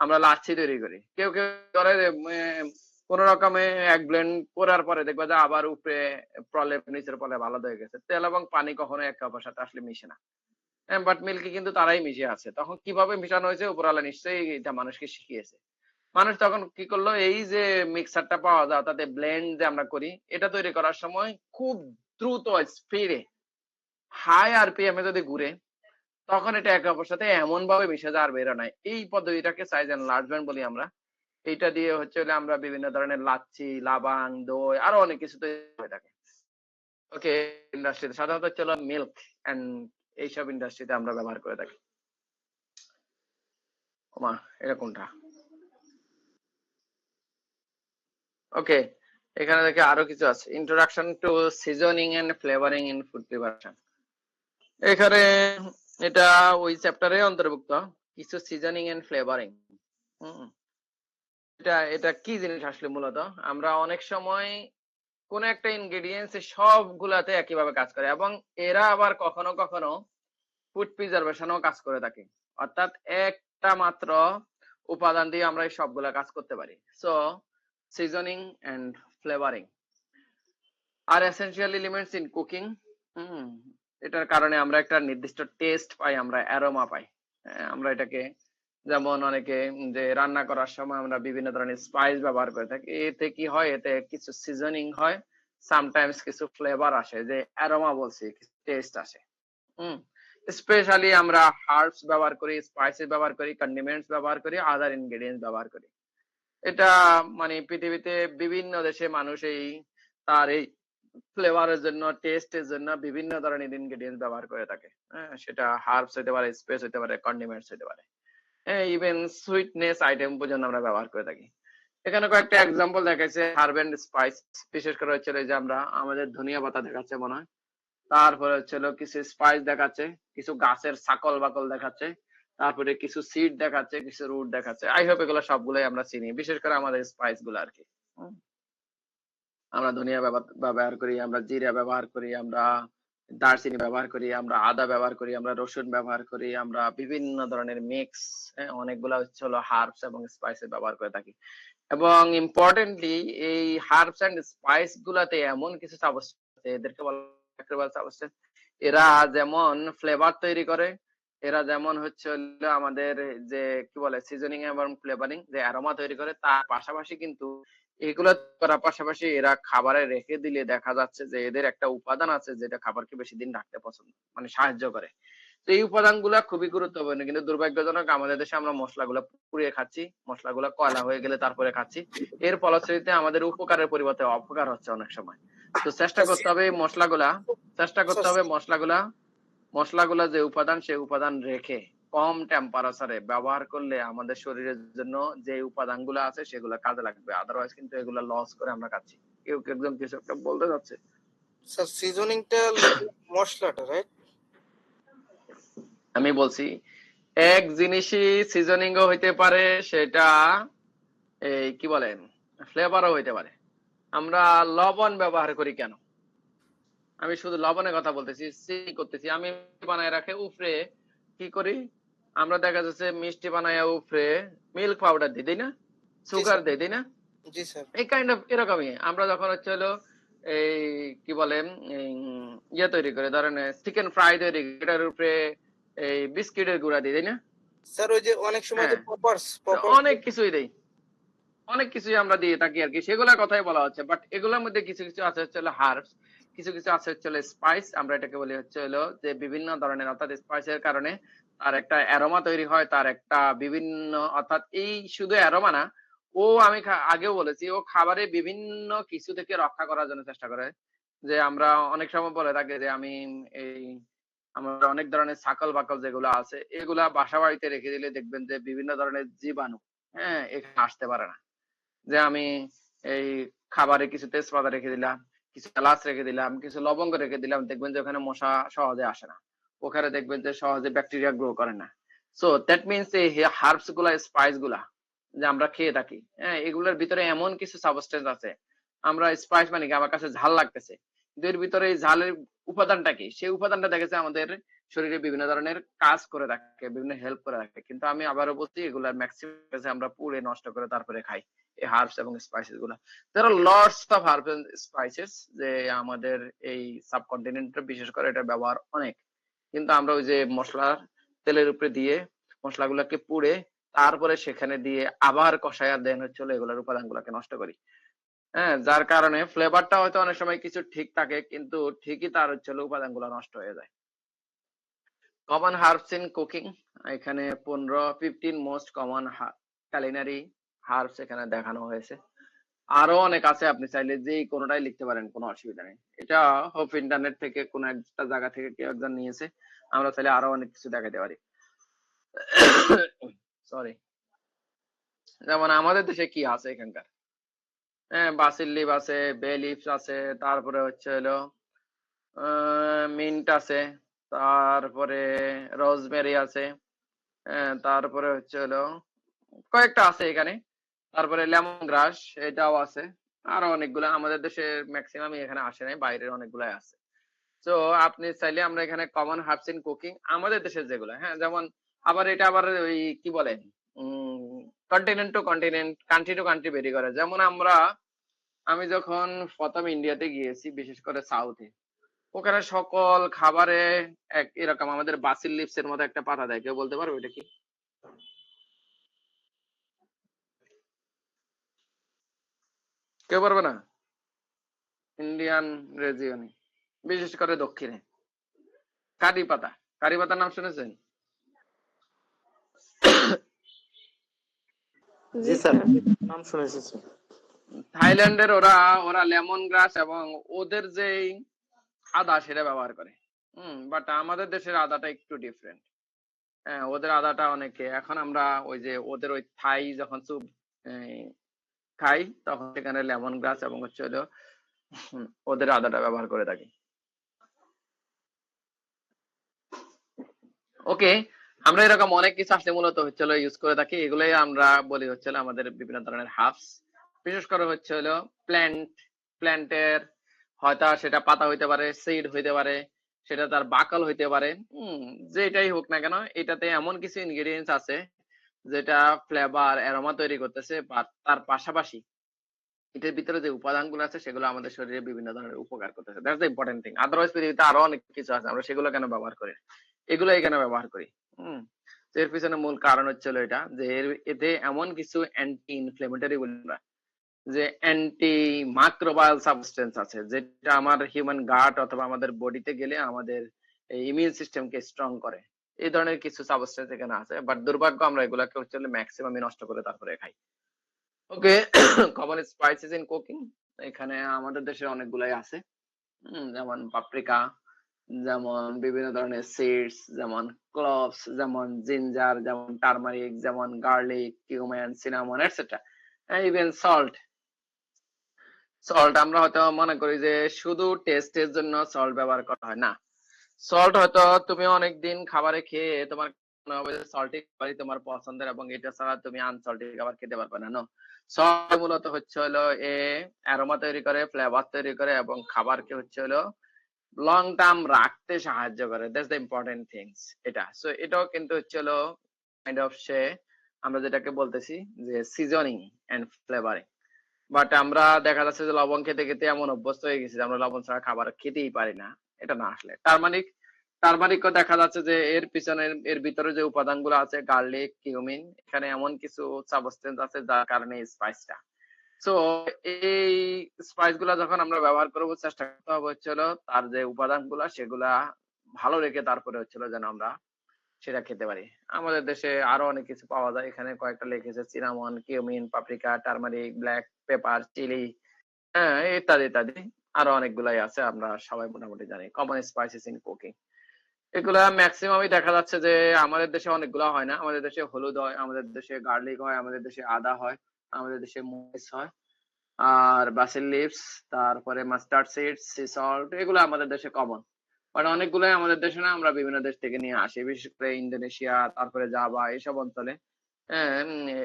আমরা লাচ্ছি তৈরি করি। কেউ কেউ করে কোন রকমে এক ব্লেন্ড করার পরে দেখবা যে আবার উপরে প্রলেপ নিচের প্রলেপ আলাদা হয়ে গেছে। তেল এবং পানি কখনো একে অপরের সাথে আসলে মিশে না। বাট মিল্কে কিন্তু তারাই মিশে আছে। তখন কিভাবে মিশানো হয়েছে উপরওয়ালা নিশ্চয়ই এটা মানুষকে শিখিয়েছে। মানুষ তখন কি করলো, এই যে মিক্সারটা পাওয়া যায় তাতে ব্লেন্ড যে আমরা করি, এটা তৈরি করার সময় খুব দ্রুত স্পিডে হাই আরপিএম এ যদি ঘুরে, তখন এটা একে অপরের সাথে এমন ভাবে মিশে যায় আর বেরো নাই। এই পদ্ধতিটাকে সাইজ এনলার্জমেন্ট বলি আমরা। এইটা দিয়ে হচ্ছে আমরা বিভিন্ন ধরনের লাচ্ছি, লাবাং, দই আরো অনেক কিছু তৈরি হয়ে থাকে। ওকে, ইন্ডাস্ট্রিতে সাধারণত হচ্ছে মিল্ক এন্ড এইসব ইন্ডাস্ট্রিতে আমরা ব্যবহার করে থাকি। ওমা, এটা কোনটা? ওকে, এখানে দেখে আরো কিছু আছে। Introduction to seasoning and flavouring in food preparation. এখানে এটা ওই চ্যাপ্টারে অন্তর্ভুক্ত কিছু সিজনিং এন্ড ফ্লেভারিং। এটা কি জিনিস আসলে? মূলত আমরা অনেক সময় কোন একটা ইনগ্রেডিয়েন্টস সবগুলাতে একইভাবে কাজ করে, এবং এরা আবার কখনো কখনো ফুড প্রিজার্ভেশনও কাজ করে থাকে, অর্থাৎ একটা মাত্র উপাদান দিয়ে আমরা এই সবগুলা কাজ করতে পারি। So seasoning and flavouring are essential elements in cooking. এটার কারণে আমরা একটা নির্দিষ্ট টেস্ট পাই, আমরা অ্যারোমা পাই। আমরা এটাকে যেমন অনেকে যে রান্না করার সময় আমরা বিভিন্ন ধরনের স্পাইস ব্যবহার করে থাকি, এতে কি হয়, এতে কিছু সিজনিং হয়, সামটাইমস কিছু ফ্লেভার আসে, যে অ্যারোমা বলছি, টেস্ট আসে। স্পেশালি আমরা হার্বস ব্যবহার করি, স্পাইসেস ব্যবহার করি, কন্ডিমেন্টস ব্যবহার করি, আদার ইনগ্রেডিয়েন্টস ব্যবহার করি। এটা মানে পৃথিবীতে বিভিন্ন দেশে মানুষ তার এই ফ্লেভারের জন্য, টেস্টের জন্য বিভিন্ন ধরনের ইনগ্রেডিয়েন্টস ব্যবহার করে থাকে। সেটা হার্বস হতে পারে, স্পাইস হতে পারে, কন্ডিমেন্টস হতে পারে, ইভেন সুইটনেস আইটেম পর্যন্ত আমরা ব্যবহার করে থাকি। এখানে কয়েকটা এক্সাম্পল দেখাচ্ছে হার্ব এন্ড স্পাইস, বিশেষ করে হচ্ছে যে আমরা আমাদের ধনিয়া পাতা দেখাচ্ছে মনে হয়, তারপরে হচ্ছিল কিছু স্পাইস দেখাচ্ছে, কিছু গাছের ছাকল বাকল দেখাচ্ছে, তারপরে কিছু সিড দেখাচ্ছে, কিছু রুট দেখাচ্ছে। আই হোপ এগুলো সবগুলোই আমরা চিনি, বিশেষ করে আমাদের স্পাইস গুলো আর কি। আমরা ধনিয়া ব্যবহার করি, আমরা জিরা ব্যবহার করি, আমরা দারচিনি ব্যবহার করি, আমরা আদা ব্যবহার করি, আমরা রসুন ব্যবহার করি, আমরা বিভিন্ন ধরনের মিক্স, অনেকগুলা হচ্ছে হার্বস এবং স্পাইসেস ব্যবহার করে থাকি। এবং ইম্পর্টেন্টলি এই হার্বস এন্ড স্পাইস গুলাতে এমন কিছু সাবস্টেন্স আছে, এদেরকে বলা হয় সাবস্টেন্স। এরা যেমন ফ্লেভার তৈরি করে, এরা যেমন হচ্ছে আমাদের যে কি বলে সিজনিং এবং ফ্লেভারিং, যে অ্যারোমা তৈরি করে, তার পাশাপাশি কিন্তু এগুলো করার পাশাপাশি এরা খাবারে রেখে দিলে দেখা যাচ্ছে যে এদের একটা উপাদান আছে যেটা খাবারকে বেশি দিন রাখতে পছন্দ মানে সাহায্য করে। তো এই উপাদানগুলা খুবই গুরুত্বপূর্ণ, কিন্তু দুর্ভাগ্যজনক আমাদের দেশে আমরা মশলাগুলো পুড়িয়ে খাচ্ছি, মশলাগুলো কয়লা হয়ে গেলে তারপরে খাচ্ছি। এর ফলশ্রুতিতে আমাদের উপকারের পরিবর্তে অপকার হচ্ছে অনেক সময়। তো চেষ্টা করতে হবে মশলাগুলা যে উপাদান, সেই উপাদান রেখে কম টেম্পারেচারে ব্যবহার করলে আমাদের শরীরের জন্য যে উপাদানগুলো আছে সেগুলো কাজে লাগবে। আদারওয়াইজ কিন্তু এগুলো লস করে আমরা খাচ্ছি। কেউ একজন কিছু একটা বলতে যাচ্ছে।
স্যার সিজনিংটা মশলাটা, রাইট?
আমি বলছি এক জিনিসই সিজনিং ও হইতে পারে, সেটা এই কি বলেন ফ্লেভারও হইতে পারে। আমরা লবণ ব্যবহার করি কেন? আমি শুধু লবণের কথা বলতেছি, করতেছি আমি বানায় রাখে উপরে কি করি, আমরা দেখা যাচ্ছে মিষ্টি বানায় উপরে মিল্ক পাউডার দিই না, সুগার দিই না।
জি স্যার।
এই কাইন্ড অফ এরকমই আমরা যখন হচ্ছে এই কি বলেন ইয়ে তৈরি করে, ধরেন চিকেন ফ্রাই তৈরি, এটার উপরে এই বিস্কিটের গুঁড়া দিই না
স্যার। ওই যে অনেক সময় পপার্স
অনেক কিছুই আমরা দিয়ে থাকি আর কি, সেগুলোর কথাই বলা হচ্ছে। বাট এগুলোর মধ্যে কিছু কিছু আছে হচ্ছে হার্বস, কিছু কিছু আছে হচ্ছে স্পাইস, আমরা এটাকে বলি হচ্ছে যে বিভিন্ন ধরনের, অর্থাৎ স্পাইসের কারণে তার একটা অ্যারোমা তৈরি হয়, তার একটা বিভিন্ন, অর্থাৎ এই শুধু অ্যারোমা না, ও আমি আগেও বলেছি ও খাবারে বিভিন্ন কিছু থেকে রক্ষা করার জন্য চেষ্টা করে। যে আমরা অনেক সময় বলে থাকি যে আমি এই আমরা অনেক ধরনের ছাকল-বাকল যেগুলো আছে এগুলা বাসা বাড়িতে রেখে দিলে দেখবেন যে বিভিন্ন ধরনের জীবাণু, হ্যাঁ? এখানে আসতে পারে না। যে আমি এই খাবারে কিছু তেজপাতা রেখে দিলাম, কিছু এলাচ রেখে দিলাম, কিছু লবঙ্গ রেখে দিলাম। দেখবেন যে ওখানে মশা সহজে আসে না। ওখানে দেখবেন যে সহজে ব্যাকটেরিয়া গ্রো করে না। সো দ্যাট মিনস এই হার্বস গুলা, স্পাইস গুলা যে আমরা খেয়ে থাকি, হ্যাঁ? এগুলোর ভিতরে এমন কিছু সাবস্টেন্স আছে। আমরা স্পাইস মানে কি আমার কাছে ঝাল লাগতেছে। কিন্তু এর ভিতরে এই ঝালের উপাদানটা কি? সেই উপাদানটা দেখা যাচ্ছে আমাদের শরীরে বিভিন্ন ধরনের কাজ করে রাখে, বিভিন্ন হেল্প করে রাখে। কিন্তু আমি আবারও বলছি এগুলার মেক্সিমাম আমরা পুড়ে নষ্ট করে তারপরে খাই। এই হার্বস এবং স্পাইসেস গুলা। There are lots of herbs and spices যে আমাদের এই সাবকন্টিনেন্টে বিশেষ করে এটার ব্যবহার অনেক। কিন্তু আমরা ওই যে মসলা তেলের উপরে দিয়ে মসলাগুলাকে পুড়ে তারপরে সেখানে দিয়ে আবার কষায়া দেন হচ্ছে হলো এগুলোর উপাদানগুলোকে নষ্ট করি। হ্যাঁ? যার কারণে ফ্লেভারটা হয়তো অনেক সময় কিছু ঠিক থাকে কিন্তু ঠিকই তার হচ্ছে হলো উপাদানগুলো নষ্ট হয়ে যায়। কমন হার্বস ইন কুকিং এখানে 15 মোস্ট কমন culinary হার্বস এখানে দেখানো হয়েছে। আরো অনেক আছে আপনি চাইলে যেই কোনোটাই লিখতে পারেন কোনো অসুবিধা নেই। এটা হোপ ইন্টারনেট থেকে কোনো একটা জায়গা থেকে কেউ একজন নিয়েছে। আমরা চাইলে আরো অনেক কিছু দেখাতে পারি। সরি। যেমন আমাদের দেশে কি আছে এখানকার? হ্যাঁ, বাসিল লিভ আছে, বে লিভস আছে, তারপরে হচ্ছে হলো মিন্ট আছে, তারপরে রোজমেরি আছে, তারপরে হচ্ছে হলো কয়েকটা আছে এখানে। তারপরে লেমন গ্রাস এটাও আছে। আরো অনেকগুলা আমাদের দেশে ম্যাক্সিমামই এখানে আসে নাই, বাইরের অনেকগুলাই আছে। তো আপনি চাইলে আমরা এখানে কমন হার্বস ইন কুকিং আমাদের দেশের যেগুলো, হ্যাঁ? যেমন আবার এটা আবার ওই কি বলে continent to continent, country to country vary করে। যেমন আমি যখন ১ম ইন্ডিয়াতে গিয়েছি বিশেষ করে সাউথে, ওখানে সকল খাবারে এরকম আমাদের বাসিল লিভস এর মতো একটা পাতা দেয়। কেউ বলতে পারবে এটা কি? কেউ পারবে না? ইন্ডিয়ান রিজিয়নে বিশেষ করে দক্ষিণে কারি পাতা। কারি পাতার নাম শুনেছেন?
জি
জি স্যার,
স্যার।
নাম শুনেছি স্যার।
থাইল্যান্ডের ওরা ওরা লেমন গ্রাস এবং ওদের যেই আদা সেটা ব্যবহার করে। বাট আমাদের দেশের আদাটা একটু ডিফারেন্ট। হ্যাঁ, ওদের আদাটা অনেকে এখন আমরা ওই যে ওদের ওই থাই যখন স্যুপ খাই তখন সেখানে লেমন গ্রাস এবং হচ্ছে হলো ওদের আদাটা ব্যবহার করে থাকি। ওকে, আমরা এরকম অনেক কিছু আসলে মূলত হচ্ছে হলো ইউজ করে থাকি। এগুলোই আমরা বলি হচ্ছে হলো আমাদের বিভিন্ন ধরনের হার্বস। বিশেষ করে হচ্ছে হলো প্ল্যান্টের হয়তো সেটা পাতা হইতে পারে, সিড হইতে পারে, সেটা তার বাকল হইতে পারে। যেটাই হোক না কেন এটাতে এমন কিছু ইনগ্রেডিয়েন্টস আছে যেটা ফ্লেভার, অ্যারোমা তৈরি করতেছে বা তার পাশাপাশি এটার ভিতরে যে উপাদানগুলো আছে সেগুলো আমাদের শরীরে বিভিন্ন ধরনের উপকার করতেছে। That's the important thing. Otherwise পৃথিবীতে আরো অনেক কিছু আছে। আমরা সেগুলো কেন ব্যবহার করি না? এগুলাই কেন ব্যবহার করি? হুম। তো এর পিছনে মূল কারণ হচ্ছে হলো এটা যে এতে এমন কিছু অ্যান্টি ইনফ্লেমেটরি বলি আমরা যে অ্যান্টি মাইক্রোবায়াল সাবস্টেন্স আছে যেটা আমার হিউম্যান গাট অথবা আমাদের বডিতে গেলে আমাদের ইমিউন সিস্টেমকে স্ট্রং করে। এই ধরনের কিছু সাবস্টেন্স এখানে আছে। বাট দুর্ভাগ্য আমরা এগুলাকে হচ্ছে হলো ম্যাক্সিমামই নষ্ট করে তারপরে খাই। ওকে, কমন স্পাইসেস ইন কুকিং এখানে আমাদের দেশে অনেকগুলাই আছে। যেমন পাপরিকা, যেমন বিভিন্ন ধরনের সিডস, যেমন ক্লভস, যেমন জিঞ্জার, যেমন টারমারিক, যেমন garlic, cumin, cinnamon etcetera. Even salt. Salt আমরা হয়তো মনে করি যে শুধু টেস্টের জন্য সল্ট ব্যবহার করা হয় না। সল্ট হয়তো তুমি অনেকদিন খাবারে খেয়ে তোমার মনে হবে যে সল্টি খাবারই তোমার পছন্দের এবং এটা ছাড়া তুমি আনসল্টি খাবার খেতে পারবে না। নো, সল্ট মূলত হচ্ছে হলো অ্যারোমা তৈরি করে, ফ্লেভার তৈরি করে এবং খাবারকে হচ্ছে হলো লং টার্ম রাখতে সাহায্য করে। দ্যাটস দ্য ইম্পর্টেন্ট থিংস এটা। সো এটাও কিন্তু হচ্ছে হলো কাইন্ড অফ আমরা যেটাকে বলতেছি যে সিজনিং এন্ড ফ্লেভারিং। বাট আমরা দেখা যাচ্ছে যে লবণ খেতে খেতে এমন অভ্যস্ত হয়ে গেছি যে আমরা লবণ ছাড়া খাবার খেতেই পারি না। এটা না আসলে টারমারিকও দেখা যাচ্ছে যে এর ভিতরে যে উপাদানগুলো আছে গার্লিক, কিউমিন, এখানে এমন কিছু সাবস্টেন্স আছে যার কারণে স্পাইসটা। সো এই স্পাইস গুলা যখন আমরা ব্যবহার করবো চেষ্টা করতে হবে হচ্ছে হলো তার যে উপাদানগুলা সেগুলা ভালো রেখে তারপরে হচ্ছে হলো যেন আমরা সেটা খেতে পারি। আমাদের দেশে আরো অনেক কিছু পাওয়া যায়, এখানে কয়েকটা লিখেছে cinnamon, cumin, paprika, turmeric, black pepper, chilli, হ্যাঁ ইত্যাদি ইত্যাদি। আরো অনেকগুলাই আছে, আমরা সবাই মোটামুটি জানি। কমন স্পাইসেস ইন কুকিং, এগুলা ম্যাক্সিমামই দেখা যাচ্ছে যে আমাদের দেশে অনেকগুলা হয় না। আমাদের দেশে হলুদ হয়, আমাদের দেশে গার্লিক হয়, আমাদের দেশে আদা হয়, আমাদের দেশে মরিচ হয়, আর বাসিল লিভস, তারপরে মাস্টার্ড সিডস, সি সল্ট, এগুলো আমাদের দেশে কমন। বাট অনেকগুলাই আমাদের দেশে না, আমরা বিভিন্ন দেশ থেকে নিয়ে আসি, বিশেষ করে ইন্দোনেশিয়া, তারপরে জাভা এইসব অঞ্চলে। হ্যাঁ,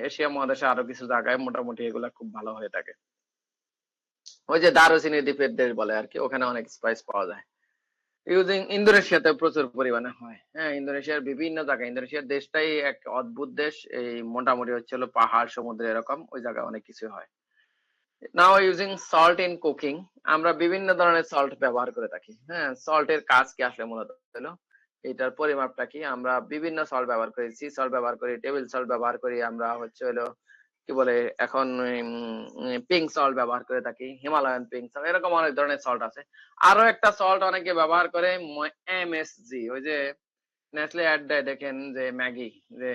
এশিয়া মহাদেশে আরো কিছু জায়গায় মোটামুটি এগুলা খুব ভালো হয়ে থাকে। ওই যে দারুচিনি দ্বীপের দেশ বলে আর কি, ওখানে অনেক স্পাইস পাওয়া যায়। ইউজিং ইন্দোনেশিয়াতে প্রচুর পরিমাণে হয়। হ্যাঁ, ইন্দোনেশিয়ার বিভিন্ন জায়গায়, ইন্দোনেশিয়ার দেশটাই এক অদ্ভুত দেশ। এই মোটামুটি হচ্ছে হলো পাহাড়, সমুদ্র, এরকম ওই জায়গায় অনেক কিছু হয়। নাও ইউজিং সল্ট ইন কুকিং, আমরা বিভিন্ন ধরনের সল্ট ব্যবহার করে থাকি। হ্যাঁ, সল্টের কাজ কি আসলে মূলত হলো, এটার পরিমাপটা কি, আমরা বিভিন্ন সল্ট ব্যবহার করি, সি সল্ট ব্যবহার করি, টেবিল সল্ট ব্যবহার করি, আমরা হচ্ছে হলো কি বলে এখন পিঙ্ক সল্ট ব্যবহার করে থাকি, হিমালয়ান পিঙ্ক সল্ট, এরকম অনেক ধরনের সল্ট আছে। আরো একটা সল্ট অনেকে ব্যবহার করে, এমএসজি, ওই যে নেসলে অ্যাড দেয় দেখেন যে ম্যাগি, যে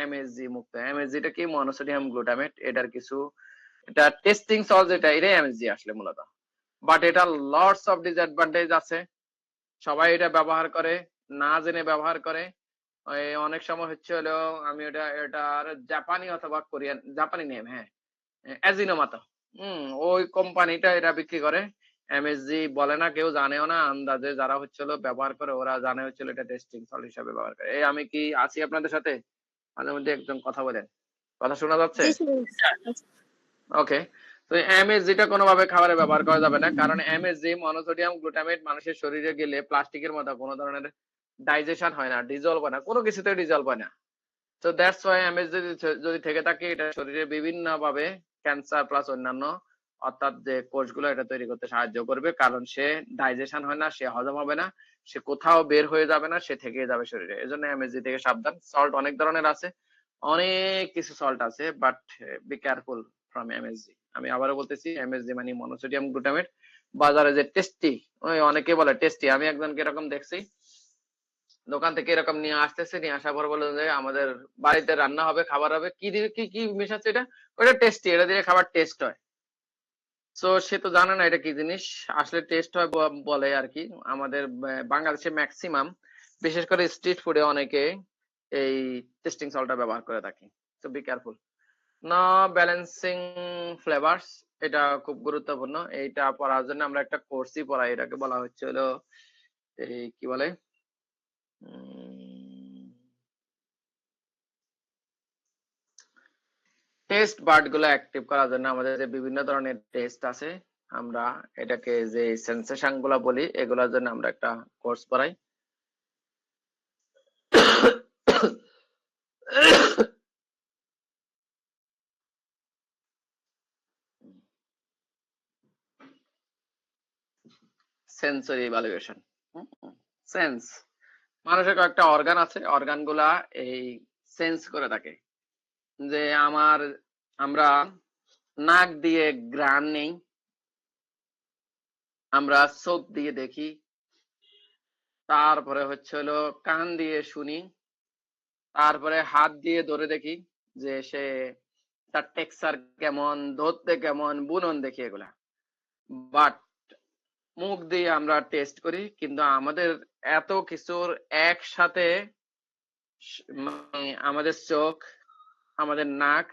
এমএসজি মুক্ত। এমএসজি টা কি, মনোসোডিয়াম গ্লুটামেট, এটার কিছু, এটা টেস্টিং সল্ট, যেটা এটাই এমএসজি আসলে মূলত। বাট এটা লটস অফ ডিসঅ্যাডভান্টেজ আছে, সবাই এটা ব্যবহার করে, না জেনে ব্যবহার করে। ওই অনেক সময় হচ্ছে হলো, আমি এটার জাপানি অথবা কোরিয়ান, জাপানি নেম, হ্যাঁ, অ্যাজিনোমাতো, ওই কোম্পানিটা এটা বিক্রি করে। এমএসজি বলে না, কেউ জানেও না, আন্দাজে যারা হচ্ছে হলো ব্যবহার করে ওরা জানে হচ্ছে হলো এটা টেস্টিং সল্ট হিসাবে ব্যবহার করে। এই আমি কি আছি আপনাদের সাথে? মাঝে মধ্যে একদম কথা বলেন, কথা শোনা যাচ্ছে?
জি স্যার।
ওকে। তো এমএসজিটা কোনোভাবে খাবারে ব্যবহার করা যাবে না, কারণ এমএসজি মনোসোডিয়াম গ্লুটামেট মানুষের শরীরে গেলে প্লাস্টিকের মতো কোনো ধরনের ডাইজেশন হয় না, ডিজলভ হয় না, কোনো কিছুতে ডিজলভ হয় না। তো দ্যাটস ওয়াই এমএসজি যদি থেকে থাকে, এটা শরীরে বিভিন্ন ভাবে ক্যান্সার প্লাস অন্যান্য, অর্থাৎ যে কোষগুলো এটা তৈরি করতে সাহায্য করবে, কারণ সে ডাইজেশন হয় না, সে হজম হবে না, সে কোথাও বের হয়ে যাবে না, সে থেকে যাবে শরীরে। এজন্য এমএসজি থেকে সাবধান। সল্ট অনেক ধরনের আছে, অনেক কিছু সল্ট আছে, but be careful from MSG. আমি আবারও বলতেছি, এমএসজি মানে মনোসোডিয়াম গ্লুটামেট। বাজারে যে টেস্টি, ওই অনেকে বলে টেস্টি, আমি একজনকে এরকম দেখছি, দোকান থেকে এরকম নিয়ে আসতেছে, নিয়ে আসার পর বলে যে আমাদের বাড়িতে রান্না হবে, খাবার হবে, কি দিয়ে কি কি মেশাচ্ছে এটা, ওটা টেস্টি, এটা দিয়ে খাবার টেস্ট হয়। তো সে তো জানে না এটা কি জিনিস, আসলে টেস্ট হয় বলে আর কি। আমাদের বাংলাদেশে ম্যাক্সিমাম, বিশেষ করে স্ট্রিট ফুডে অনেকে এই টেস্টিং সল্টটা ব্যবহার করে থাকে। তো বি কেয়ারফুল। না, ব্যালেন্সিং ফ্লেভারস, এটা খুব গুরুত্বপূর্ণ। এইটা পড়ার জন্য আমরা একটা কোর্সই পড়াই, এটাকে বলা হচ্ছে হলো এই কি বলে, টেস্ট বার্ড গুলো অ্যাক্টিভ করার জন্য আমাদের যে বিভিন্ন ধরনের টেস্ট আছে, আমরা এটাকে যে সেন্সেশন গুলা বলি, এগুলোর জন্য আমরা একটা কোর্স পড়াই। সেন্সরি ইভালুয়েশন, সেন্স, মানুষের কয়েকটা অর্গান আছে, অর্গান গুলা এই সেন্স করে থাকে। যে আমরা নাক দিয়ে ঘ্রাণ নেই, আমরা চোখ দিয়ে দেখি, তারপরে হচ্ছে হলো কান দিয়ে শুনি, তারপরে হাত দিয়ে ধরে দেখি যে সে তার টেক্সচার কেমন, ধরতে কেমন, বুনন দেখি এগুলা। বাট মুখ দিয়ে আমরা টেস্ট করি, কিন্তু আমাদের এত কিছুর একসাথে আমাদের চোখ, আমাদের নাক,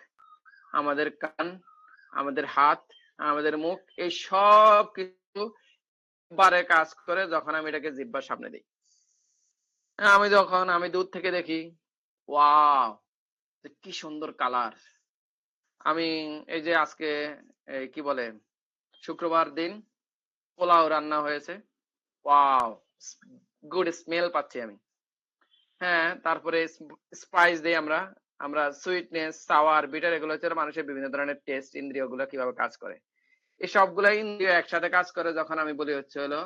আমাদের কান, আমাদের হাত, আমাদের মুখ, এই সব কিছু বারে কাজ করে যখন আমি এটাকে জিহ্বার সামনে দিই। আমি দূর থেকে দেখি, ওয়াও কি সুন্দর কালার। আমি এই যে আজকে কি বলে শুক্রবার দিন পোলাও রান্না হয়েছে, ওয়াও গুড স্মেল পাচ্ছি আমি। হ্যাঁ, তারপরে স্পাইস দিই আমরা, আমরা সুইটনেস, সাওয়ার, বিটার, এগুলো হচ্ছে মানুষের বিভিন্ন ধরনের টেস্ট ইন্দ্রিয় গুলো কিভাবে কাজ করে। এই সবগুলা ইন্দ্রিয় একসাথে কাজ করে যখন আমি বলি হচ্ছে হলো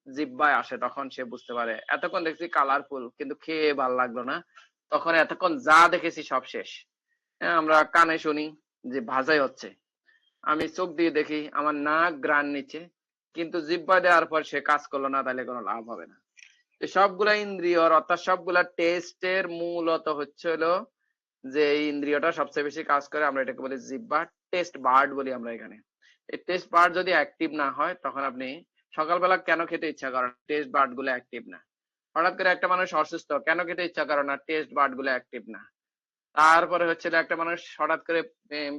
জিহ্বায় আসে, তখন সে বুঝতে পারে। এতক্ষণ দেখছি কালারফুল, কিন্তু খেয়ে ভালো লাগলো না, তখন এতক্ষণ যা দেখেছি সব শেষ। হ্যাঁ, আমরা কানে শুনি যে ভাজাই হচ্ছে, আমি চোখ দিয়ে দেখি আমার নাক ঘ্রাণ নিচ্ছে, কিন্তু জিহ্বা দেওয়ার পর সে কাজ করলো না, তাহলে কোনো লাভ হবে না। সবগুলা ইন্দ্রিয়র অর্থাৎ সবগুলা টেস্টের মূলত হচ্ছে হলো যে এই ইন্দ্রিয়টা সবচেয়ে বেশি কাজ করে, আমরা এটাকে বলি জিহ্বা, টেস্ট বার্ড বলি আমরা এখানে। এই টেস্ট বার্ড যদি অ্যাক্টিভ না হয় তখন আপনি সকালবেলা কেন খেতে ইচ্ছা করেন, টেস্ট বার্ড গুলো অ্যাক্টিভ না। হঠাৎ করে একটা মানুষ অসুস্থ, কেন খেতে ইচ্ছা করে না, টেস্ট বার্ড গুলো অ্যাক্টিভ না। তারপরে হচ্ছে যে একটা মানুষ হঠাৎ করে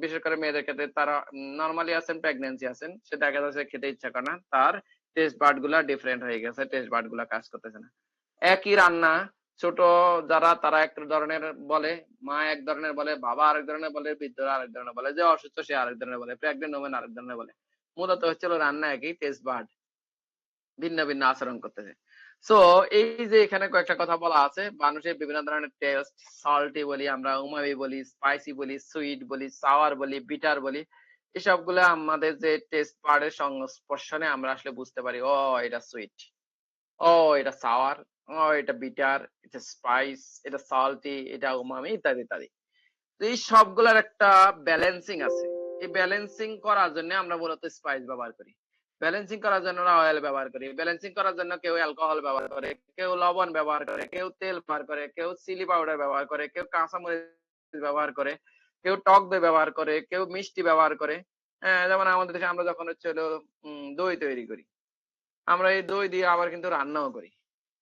বিশেষ করে মেয়েদের ক্ষেত্রে তারা নরমালি আছেন, প্রেগন্যান্সি আছেন, সে দেখা যাচ্ছে খেতে ইচ্ছা করে না, তার টেস্ট বার্ড গুলা ডিফারেন্ট হয়ে গেছে, টেস্ট বার্ড গুলা কাজ করতেছে না। একই রান্না ছোট যারা তারা এক ধরনের বলে, মা এক ধরনের বলে, বাবা আরেক ধরনের বলে, বৃদ্ধরা আরেক ধরনের বলে, যে অসুস্থ সে আরেক ধরনের বলে, প্রেগনেন্ট ওমেন আরেক ধরনের বলে। মূলত হচ্ছে হলো রান্না একই, টেস্ট বার্ড ভিন্ন ভিন্ন আচরণ করতেছে। সো এই যে এখানে কয়েকটা কথা বলা আছে, মানুষের বিভিন্ন ধরনের টেস্ট, সল্টি বলি আমরা, উমামি বলি, স্পাইসি বলি, সুইট বলি, সাওয়ার বলি, বিটার বলি, এসবগুলো আমাদের যে টেস্ট বার্ডের সংস্পর্শনে আমরা আসলে বুঝতে পারি, ও এটা সুইট, ও এটা সাওয়ার, ও এটা বিটার, এটা স্পাইস, এটা সল্টি, এটা উমামি, ইত্যাদি ইত্যাদি। তো এই সবগুলার একটা ব্যালেন্সিং আছে। এই ব্যালেন্সিং করার জন্য আমরা মূলত স্পাইস ব্যবহার করি, ব্যালেন্সিং করার জন্য অয়েল ব্যবহার করি, ব্যালেন্সিং করার জন্য কেউ অ্যালকোহল ব্যবহার করে, কেউ লবণ ব্যবহার করে, কেউ তেল ব্যবহার করে, কেউ চিলি পাউডার ব্যবহার করে, কেউ কাঁচামরিচ ব্যবহার করে, কেউ টক দই ব্যবহার করে, কেউ মিষ্টি ব্যবহার করে। যেমন আমাদের দেশে আমরা যখন হচ্ছে হলো দই তৈরি করি, আমরা এই দই দিয়ে আবার কিন্তু রান্নাও করি।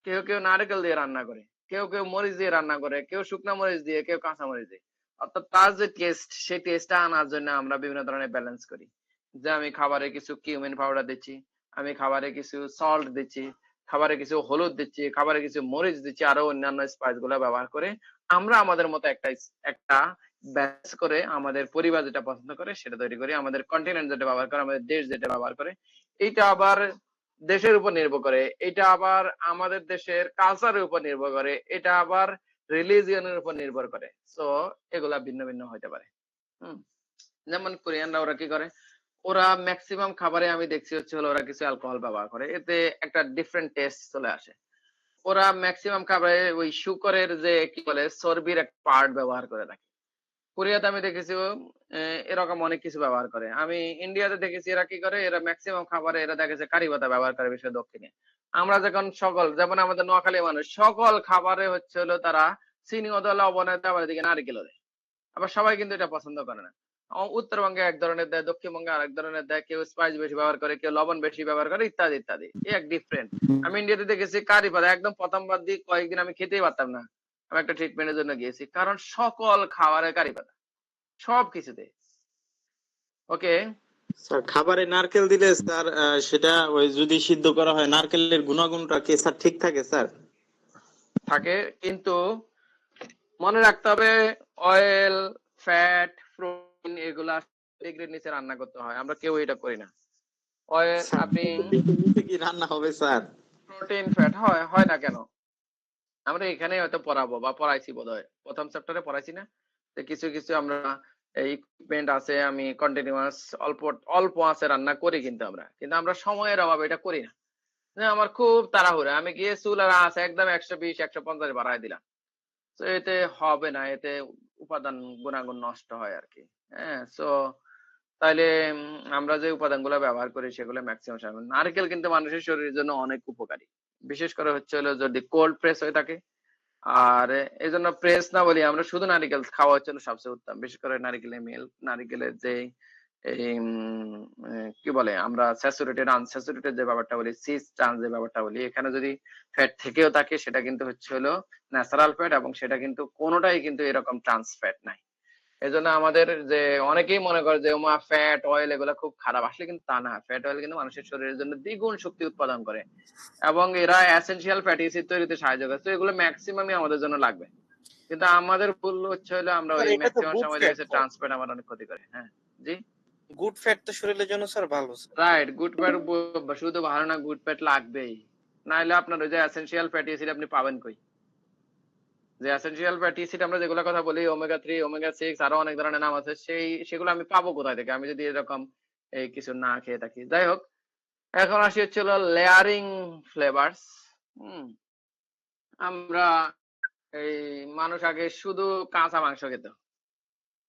কেউ কেউ নারকেল দিয়ে রান্না করে, কেউ কেউ মরিচ দিয়ে রান্না করে, কেউ শুকনা মরিচ দিয়ে, কেউ কাঁচা মরিচ দিয়ে। অর্থাৎ তার যে টেস্ট, সেই টেস্টটা আনার জন্য আমরা বিভিন্ন ধরনের ব্যালেন্স করি। যে আমি খাবারে কিছু কিউমিন পাউডার দিচ্ছি, আমি খাবারে কিছু সল্ট দিচ্ছি, খাবারে কিছু হলুদ দিচ্ছি, খাবারে কিছু মরিচ দিচ্ছি, আরো অন্যান্য স্পাইস গুলো ব্যবহার করে আমরা আমাদের মতো একটা ব্যালেন্স করে আমাদের পরিবার যেটা পছন্দ করে সেটা তৈরি করি, আমাদের কন্টিনেন্ট যেটা ব্যবহার করে, আমাদের দেশ যেটা ব্যবহার করে, এইটা আবার দেশের উপর নির্ভর করে, এটা আবার আমাদের দেশের কালচারের উপর নির্ভর করে, এটা আবার রিলিজিয়নের উপর নির্ভর করে। সো এগুলা ভিন্ন ভিন্ন হতে পারে। যেমন কোরিয়ানরা ওরা কি করে, ওরা ম্যাক্সিমাম খাবারে আমি দেখছি হচ্ছে হলো ওরা কিছু অ্যালকোহল ব্যবহার করে, এতে একটা ডিফারেন্ট টেস্ট চলে আসে। ওরা ম্যাক্সিমাম খাবারে ওই শুকরের যে কি বলে চর্বির একটা পার্ট ব্যবহার করে থাকে। কোরিয়াতে আমি দেখেছি এরকম অনেক কিছু ব্যবহার করে। আমি ইন্ডিয়াতে দেখেছি এরা কি করে, এরা ম্যাক্সিমাম খাবারে এরা দেখেছে কারি পাতা ব্যবহার করে, বিশেষ দক্ষিণে। আমরা যখন সকল, যেমন আমাদের নোয়াখালী মানুষ সকল খাবারে হচ্ছে হলো তারা চিনি ও লবণের দেয়, আবার এদিকে নারকেলও দেয়। আবার সবাই কিন্তু এটা পছন্দ করে না। উত্তরবঙ্গে এক ধরনের দেয়, দক্ষিণবঙ্গে আরেক ধরনের দেয়, কেউ স্পাইস বেশি ব্যবহার করে, কেউ লবণ বেশি ব্যবহার করে, ইত্যাদি ইত্যাদি। এই এক ডিফারেন্ট। আমি ইন্ডিয়াতে দেখেছি কারি পাতা একদম প্রথমবার দিয়ে কয়েকদিন আমি খেতেই পারতাম না। আমি একটা ট্রিটমেন্টের জন্য গিয়েছি, কারণ সকল খাবারে কারি পাতা, সবকিছুতে। ওকে,
স্যার খাবারে নারকেল দিলে স্যার সেটা ওই যদি সিদ্ধ করা হয় নারকেলের গুণাগুণটা কি স্যার ঠিক থাকে স্যার?
থাকে, কিন্তু মনে রাখতে হবে অয়েল, ফ্যাট, প্রোটিন এগুলা ডিগ্রির নিচে রান্না করতে হয়, আমরা কেউ এটা করি না। অয়েল আপনি
কি রান্না হবে স্যার?
প্রোটিন, ফ্যাট হয়, হয় না কেন? আমরা এখানে হয়তো পড়াবো বা পড়াইছি বোধহয়, প্রথম চ্যাপ্টারে পড়াইছি না? তো কিছু কিছু আমরা ইকুইপমেন্ট আছে, আমি কন্টিনিউয়াস অল্প অল্প আছে রান্না করি, কিন্তু আমরা সময়ের অভাবে এটা করি না। যে আমার খুব তাড়াহুড়া, আমি গিয়ে চুলার আঁচ একদম 120 150 বাড়ায় দিলাম। তো এতে হবে না, এতে উপাদান গুণাগুণ নষ্ট হয় আর কি। হ্যাঁ, সো তাইলে আমরা যে উপাদানগুলো ব্যবহার করি সেগুলো ম্যাক্সিমাম নারকেল কিন্তু মানুষের শরীরের জন্য অনেক উপকারী, বিশেষ করে হচ্ছে হলো যদি কোল্ড প্রেস হয়ে থাকে। আর এই জন্য প্রেস না বলি, আমরা শুধু নারিকেল খাওয়া হচ্ছে সবচেয়ে উত্তম, বিশেষ করে নারিকেলের মিল্ক, নারিকেলের যে এই কি বলে আমরা স্যাচুরেটেড আনস্যাচুরেটেড যে ব্যাপারটা বলি, সিস ট্রান্স যে ব্যাপারটা বলি, এখানে যদি ফ্যাট থেকেও থাকে সেটা কিন্তু হচ্ছে হলো ন্যাচারাল ফ্যাট, এবং সেটা কিন্তু কোনোটাই কিন্তু এরকম ট্রান্স ফ্যাট নাই। এজন্য আমাদের যে অনেকেই মনে করে যে ওমা ফ্যাট অয়েল এগুলো খুব খারাপ, আসলে কিন্তু তা না। ফ্যাট অয়েল কিন্তু মানুষের শরীরের জন্য দ্বিগুণ শক্তি উৎপাদন করে, এবং এরা এসেনশিয়াল ফ্যাটি অ্যাসিড তৈরিতে সাহায্য করে। তো এগুলো ম্যাক্সিমামই আমাদের জন্য লাগবে, কিন্তু আমাদের ভুল হচ্ছে হলো আমরা
স্যার
ওই
এটা তো
ম্যাক্সিমাম
গুড
সময়
ফ্যাট,
দেখেছি ট্রান্স ফ্যাট আমার অনেক ক্ষতি করে। হ্যাঁ, জি,
গুড ফ্যাট তো শরীরের জন্য স্যার ভালো স্যার।
রাইট। গুড ফ্যাট শুধু ভালো না, গুড ফ্যাট লাগবেই, নাহলে আপনার ওই যে এসেনশিয়াল ফ্যাটি অ্যাসিড আপনি পাবেন কই? যে এসেনশিয়াল ফ্যাটি অ্যাসিড আমরা যেগুলো কথা বলি, ওমেগা 3, ওমেগা 6, আরো অনেক ধরনের নাম আছে, সেগুলো আমি পাবো কোথায় থেকে আমি যদি এরকম এই কিছু না খেয়ে থাকি? যাই হোক, এখন আসি হচ্ছে হলো লেয়ারিং ফ্লেভারস। আমরা এই মানুষ আগে শুধু কাঁচা মাংস খেত।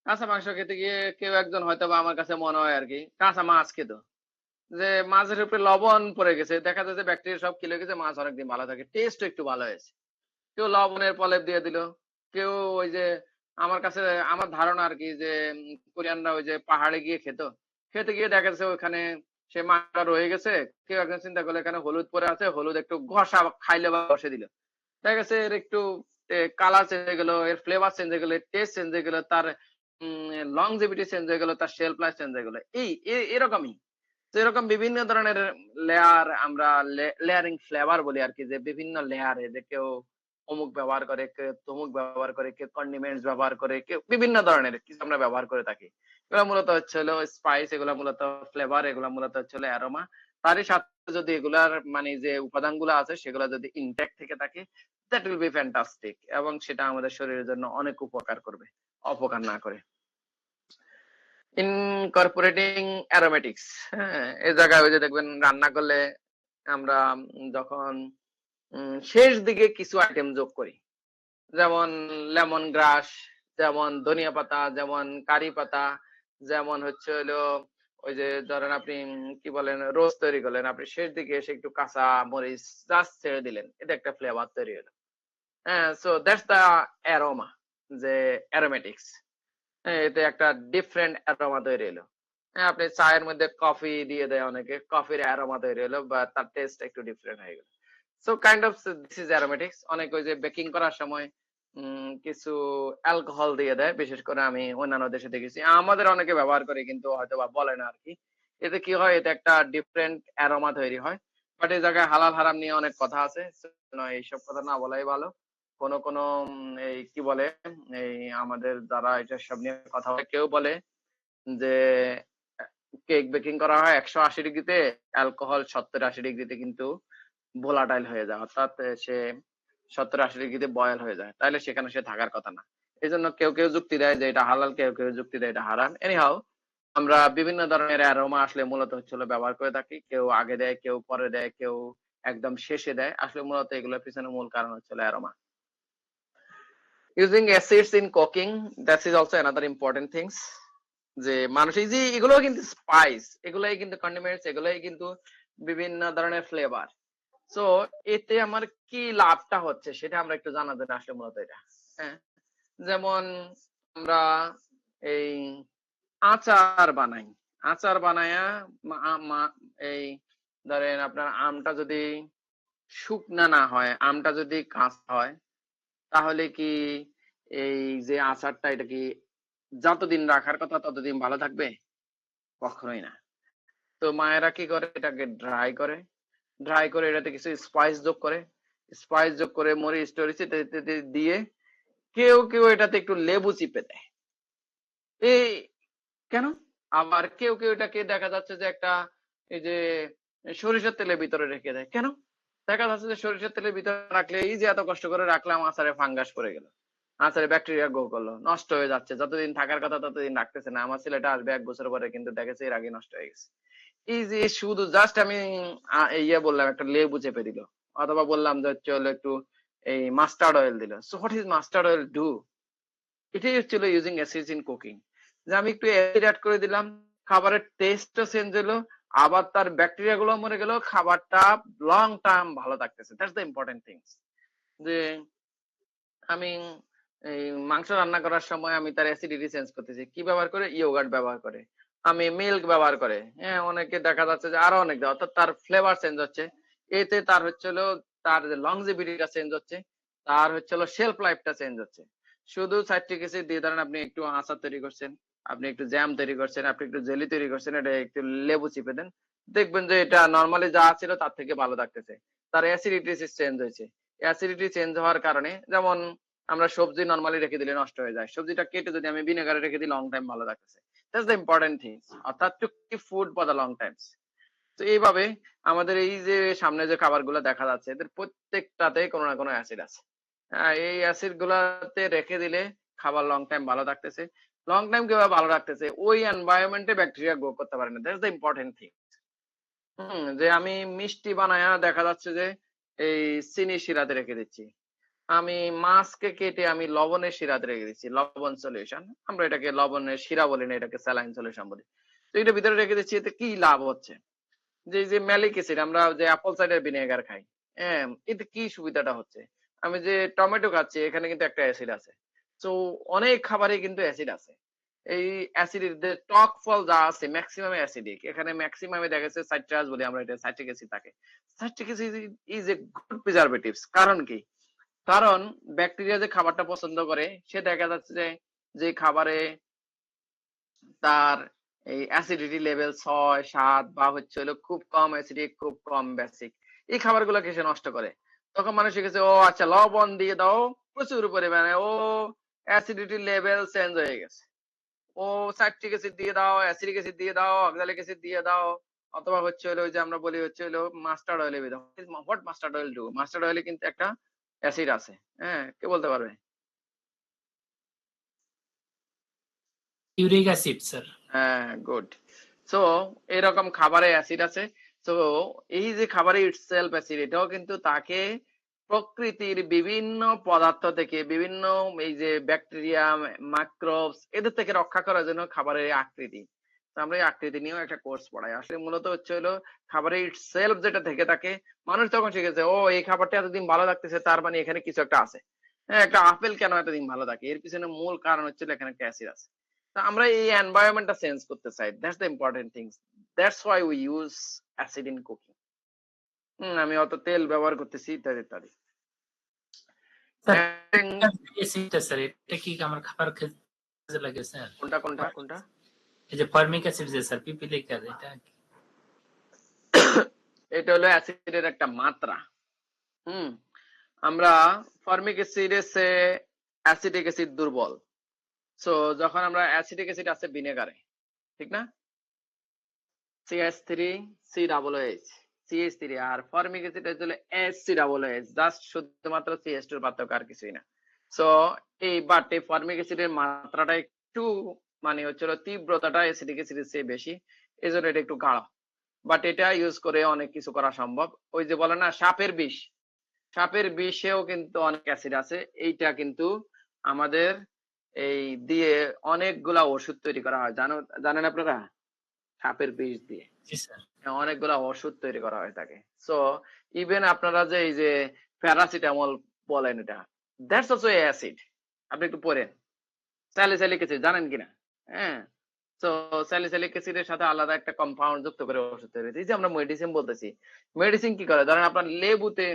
কাঁচা মাংস খেতে গিয়ে কেউ একজন হয়তো বা আমার কাছে মনে হয় আর কি কাঁচা মাছ খেত, যে মাছের উপরে লবণ পড়ে গেছে, দেখা যাচ্ছে ব্যাকটেরিয়া সব কিলে গেছে, মাছ অনেকদিন ভালো থাকে, টেস্টও একটু ভালো হয়েছে। কেউ লবণের প্রলেপ দিয়ে দিল, কেউ ওই যে আমার কাছে আমার ধারণা আর কি যে কোরিয়ানরা ওই যে পাহাড়ে গিয়ে খেতে গিয়ে দেখা যাচ্ছে ওখানে সে মাছটা রয়ে গেছে, কেউ একজন চিন্তা করলো এখানে হলুদ পরে আছে, হলুদ একটু ঘষা খাইলে বা বসে দিল, দেখা গেছে এর একটু কালার চেঞ্জ হয়ে গেল, এর ফ্লেভার চেঞ্জ হয়ে গেল, টেস্ট চেঞ্জ হয়ে গেল, তার লংজিভিটি চেঞ্জ হয়ে গেল, তার শেলফ লাইফ চেঞ্জ হয়ে গেল। এরকমই। তো এরকম বিভিন্ন ধরনের লেয়ার, আমরা লেয়ারিং ফ্লেভার বলি আর কি, যে বিভিন্ন লেয়ারে যে কেউ অমুক ব্যবহার করে, কেউ তমুক ব্যবহার করে, কেউ কন্ডিমেন্টস ব্যবহার করে, কেউ বিভিন্ন ধরনের কিছু আমরা ব্যবহার করে থাকি। এগুলো মূলত হচ্ছে হলো স্পাইস, এগুলো মূলত ফ্লেভার, এগুলো মূলত হচ্ছে হলো অ্যারোমা। তারই সাথে যদি এগুলার মানে যে উপাদানগুলো আছে সেগুলো যদি ইনট্যাক্ট থেকে থাকে, দ্যাট উইল বি ফ্যান্টাস্টিক, এবং সেটা আমাদের শরীরের জন্য অনেক উপকার করবে, অপকার না করে। ইনকর্পোরেটিং অ্যারোমেটিক্স, হ্যাঁ, এই জায়গায় ওই যে দেখবেন রান্না করলে আমরা যখন শেষ দিকে কিছু আইটেম যোগ করি, যেমন লেমন গ্রাস, যেমন ধনিয়া পাতা, যেমন কারি পাতা, যেমন হচ্ছে হলো ওই যে ধরেন আপনি কি বলেন রোজ তৈরি করলেন, আপনি শেষ দিকে এসে একটু কাঁচা মরিচ জাস্ট ছেড়ে দিলেন, এটা একটা ফ্লেভার তৈরি হলো। হ্যাঁ, সো দ্যাটস দ্য অ্যারোমা, যে অ্যারোমেটিক্স। এতে একটা ডিফারেন্ট অ্যারোমা তৈরি হলো। হ্যাঁ, আপনি চায়ের মধ্যে কফি দিয়ে দেয় অনেকে, কফির অ্যারোমা তৈরি হলো, বা তার টেস্ট একটু ডিফারেন্ট হয়ে গেল। So kind of this is aromatics. অনেক ওই যে বেকিং করার সময় কিছু অ্যালকোহল দিয়ে দেয়, বিশেষ করে আমি অন্যান্য দেশে দেখেছি, আমাদের অনেকে ব্যবহার করে কিন্তু হয়তো বা বলে না আর কি। এতে কি হয়, এতে একটা ডিফারেন্ট অ্যারোমা তৈরি হয়। বাট এই জায়গায় হালাল হারাম নিয়ে অনেক কথা আছে, এইসব কথা না বলাই ভালো। কোন কোন এই কি বলে, এই আমাদের যারা এটা সব নিয়ে কথা বলে, কেউ বলে যে কেক বেকিং করা হয় 180 ডিগ্রিতে, অ্যালকোহল 70-80 ডিগ্রিতে কিন্তু ভোলাটাইল হয়ে যায়, অর্থাৎ সে 70-80 ডিগ্রিতে বয়েল হয়ে যায়, তাহলে সেখানে সে থাকার কথা না। এই জন্য কেউ কেউ যুক্তি দেয় যে এটা হালাল, কেউ কেউ যুক্তি দেয় এটা হারাম। এনিহাউ, আমরা বিভিন্ন ধরনের অ্যারোমা আসলে মূলত হচ্ছে ব্যবহার করে থাকি, কেউ আগে দেয়, কেউ পরে দেয়, কেউ একদম শেষে দেয়। আসলে মূলত এগুলোর পিছনে মূল কারণ হচ্ছে aroma. Using acids in cooking, that is also another important things. যে মানুষ এই যে এগুলো কিন্তু স্পাইস, এগুলাই কিন্তু কন্ডিমেন্টস, এগুলাই কিন্তু বিভিন্ন ধরনের ফ্লেভার। সো এতে আমার কি লাভটা হচ্ছে সেটা আমরা একটু জানার জন্য আসলে মূলত এটা। হ্যাঁ, যেমন আমরা এই আচার বানাই, আচার বানায়া এই ধরেন আপনার আমটা যদি শুকনা না হয়, আমটা যদি কাঁচা হয়, তাহলে কি এই যে আচারটা এটা কি যতদিন রাখার কথা ততদিন ভালো থাকবে? কখনোই না। তো মায়েরা কি করে, এটাকে ড্রাই করে এটাতে কিছু স্পাইস যোগ করে, স্পাইস যোগ করে মরিচ টরিচ ইত্যাদি দিয়ে, কেউ কেউ এটাতে একটু লেবু চিপে দেয়। এই কেন? আবার কেউ কেউ এটাকে দেখা যাচ্ছে যে একটা এই যে সরিষার তেলের ভিতরে রেখে দেয়। কেন? দেখা যাচ্ছে যে সরিষার তেলের ভিতরে রাখলে, এই যে এত কষ্ট করে রাখলাম, আচারে ফাঙ্গাস পড়ে গেল, আচারে ব্যাকটেরিয়া গ্রো করলো, নষ্ট হয়ে যাচ্ছে, যতদিন থাকার কথা ততদিন রাখতেছে না। আমার ছেলেটা আসবে 1 বছর পরে, কিন্তু দেখেছে এর আগে নষ্ট হয়ে গেছে। এই যে শুধু জাস্ট আমি বললাম একটা লেবু চেপে দিল, অথবা বললাম যে চলো একটু এই মাস্টার্ড অয়েল দিল। So what is mustard oil do? এটাই হচ্ছিল ইউজিং অ্যাসিডস ইন কুকিং, যে আমি একটু অ্যাসিড অ্যাড করে দিলাম, খাবারের টেস্টও চেঞ্জ হলো, আবার তার ব্যাকটেরিয়া গুলো মরে গেল, খাবারটা লং টার্ম ভালো থাকতেছে। That's the important things. যে আমি এই মাংস রান্না করার সময় আমি তার অ্যাসিডিটি চেঞ্জ করতেছি, কি ব্যবহার করে? ইয়োগার্ট ব্যবহার করে, আমি মিল্ক ব্যবহার করে, হ্যাঁ, অনেকে দেখা যাচ্ছে যে আরো অনেক, অর্থাৎ তার ফ্লেভার চেঞ্জ হচ্ছে। এতে তার হচ্ছে হলো তার যে লংজিভিটিটা চেঞ্জ হচ্ছে, তার হচ্ছে হলো শেলফ লাইফটা চেঞ্জ হচ্ছে। শুধু সাইট্রিক অ্যাসিড দিয়ে ধরেন আপনি একটু আচার তৈরি করছেন, আপনি একটু জ্যাম তৈরি করছেন, আপনি একটু জেলি তৈরি করছেন, এটা একটু লেবু চিপে দেন, দেখবেন যে এটা নরমালি যা ছিল তার থেকে ভালো থাকতেছে। তার অ্যাসিডিটি চেঞ্জ হয়েছে। অ্যাসিডিটি চেঞ্জ হওয়ার কারণে, যেমন আমরা সবজি নরমালি রেখে দিলে নষ্ট হয়ে যায়, সবজিটা কেটে যদি আমি ভিনেগারে রেখে দিই, লং টাইম ভালো থাকতেছে। দ্যাটস দ্য ইম্পর্টেন্ট থিংস, অর্থাৎ to keep food for the long Times. তো এইভাবে আমাদের এই যে সামনে যে খাবারগুলো দেখা যাচ্ছে, এদের প্রত্যেকটাতে কোনো না কোনো অ্যাসিড আছে। এই অ্যাসিড গুলাতে রেখে দিলে খাবার লং টাইম ভালো থাকতেছে। লং টাইম কিভাবে ভালো রাখতেছে? ওই এনভায়রনমেন্টে ব্যাকটেরিয়া গ্রো করতে পারে না। That's the important thing. যে আমি মিষ্টি বানায়া দেখা যাচ্ছে যে এই চিনি শিরাতে রেখে দিচ্ছি, আমি মাছকে কেটে আমি লবণের শিরাতে রেখে দিচ্ছি, লবণ সলিউশন, আমরা এটাকে লবণের শিরা বলি না, এটাকে স্যালাইন সলিউশন বলি। তো এটা ভিতরে রেখে দিচ্ছি, এতে কি লাভ হচ্ছে? যে ম্যালিক অ্যাসিড আমরা যে অ্যাপল সাইডার ভিনেগার খাই, হ্যাঁ, এতে কি সুবিধাটা হচ্ছে? আমি যে টমেটো খাচ্ছি এখানে কিন্তু একটা অ্যাসিড আছে। সো অনেক খাবারে কিন্তু অ্যাসিড আছে। এই অ্যাসিড টক ফল যা আছে মেক্সিমাম অ্যাসিডিক। এখানে মেক্সিমামে দেখা গেছে সাইট্রাস বলি আমরা, এটা সাইট্রিক অ্যাসিড থাকে। Citric acid is a good preservatives. কারণ কি? কারণ ব্যাকটেরিয়া যে খাবারটা পছন্দ করে সে দেখা যাচ্ছে যে খাবারে তার এই অ্যাসিডিটি লেভেল ৬, ৭ বা হচ্ছে হলো খুব কম অ্যাসিডিক, খুব কম বেসিক। এই খাবারগুলোকে সে নষ্ট করে। তখন মানুষ শিখেছে, ও আচ্ছা লবণ দিয়ে দাও প্রচুর পরিমাণে, ও অ্যাসিডিটি লেভেল চেঞ্জ হয়ে গেছে। ও সাইট্রিক অ্যাসিড দিয়ে দাও, অ্যাসিডিক অ্যাসিড দিয়ে দাও, অক্সালিক অ্যাসিড দিয়ে দাও, অথবা হচ্ছে হলো ওই যে আমরা বলি হচ্ছে হলো মাস্টার্ড অয়েল দিয়ে দাও। What mustard oil do? Mustard অয়েলে কিন্তু একটা অ্যাসিড আছে। হ্যাঁ, কে বলতে পারবে?
Uric acid sir.
হ্যাঁ, গুড। সো এরকম খাবারে অ্যাসিড আছে। সো এই যে খাবারে ইটসেলফ অ্যাসিড, এটাও কিন্তু তাকে প্রকৃতির বিভিন্ন পদার্থ থেকে, বিভিন্ন এই যে ব্যাকটেরিয়া, মাইক্রোবস এদের থেকে রক্ষা করার জন্য খাবারের এই আকৃতি। তো আমরা এই আকৃতি নিয়েও একটা কোর্স পড়াই। আসলে মূলত হচ্ছে হলো খাবারের ইটসেলফ যেটা থেকে থাকে, মানুষ তখন শিখেছে, ও এই খাবারটা এতদিন ভালো লাগতেছে তার মানে এখানে কিছু একটা আছে। হ্যাঁ, একটা আপেল কেন এতদিন ভালো থাকে? এর পিছনে মূল কারণ হচ্ছে এখানে একটা অ্যাসিড আছে। তো আমরা এই এনভায়রনমেন্টটা চেঞ্জ করতে চাই। That's the important things. That's why we use acid in cooking. আমি অত তেল ব্যবহার করতেছি ইত্যাদি ইত্যাদি।
স্যার
And
অ্যাসিডটা স্যার এটা কি আমার খাবার কাজে লাগে স্যার?
কোনটা কোনটা কোনটা?
এই যে ফর্মিক অ্যাসিড যে স্যার পিপিলিকার, এটা
এটা হলো অ্যাসিডের একটা মাত্রা। আমরা ফর্মিক অ্যাসিডের চেয়ে অ্যাসিডিক অ্যাসিড দুর্বল। সো যখন আমরা অ্যাসিডিক অ্যাসিড আছে ভিনেগারে, ঠিক না? CH3COOH, CH3, আর ফর্মিক অ্যাসিড হলো HCOOH, জাস্ট শুধুমাত্র CH2 এর পার্থক্য আর কিছুই না। সো এই ফর্মিক অ্যাসিডের মাত্রাটা একটু মানে হচ্ছে তীব্রতাটা অ্যাসিডিক অ্যাসিডের চেয়ে বেশি, এজন্য এটা একটু গাঢ়। বাট এটা ইউজ করে অনেক কিছু করা সম্ভব। ওই যে বলে না সাপের বিষ, সাপের বিষেও কিন্তু অনেক অ্যাসিড আছে। এইটা কিন্তু আমাদের এই দিয়ে অনেকগুলা ওষুধ তৈরি করা হয়। জানেন আপনারা? সাপের বিষ দিয়ে
জি স্যার।
অনেকগুলা ওষুধ তৈরি করা হয়ে থাকে। সো ইভেন আপনারা যে এই যে প্যারাসিটামল বলেন, এটা দ্যাটস অলসো অ্যাসিড। আপনি একটু পড়েন স্যালিসাইলিক অ্যাসিড, জানেন কিনা? হ্যাঁ, তো স্যালিসাইলিক অ্যাসিডের সাথে আলাদা একটা কম্পাউন্ড যুক্ত করে ওষুধ তৈরি হয়েছে। এই যে আমরা মেডিসিন বলতেছি, মেডিসিন কি করে? ধরেন আপনার লেবুতে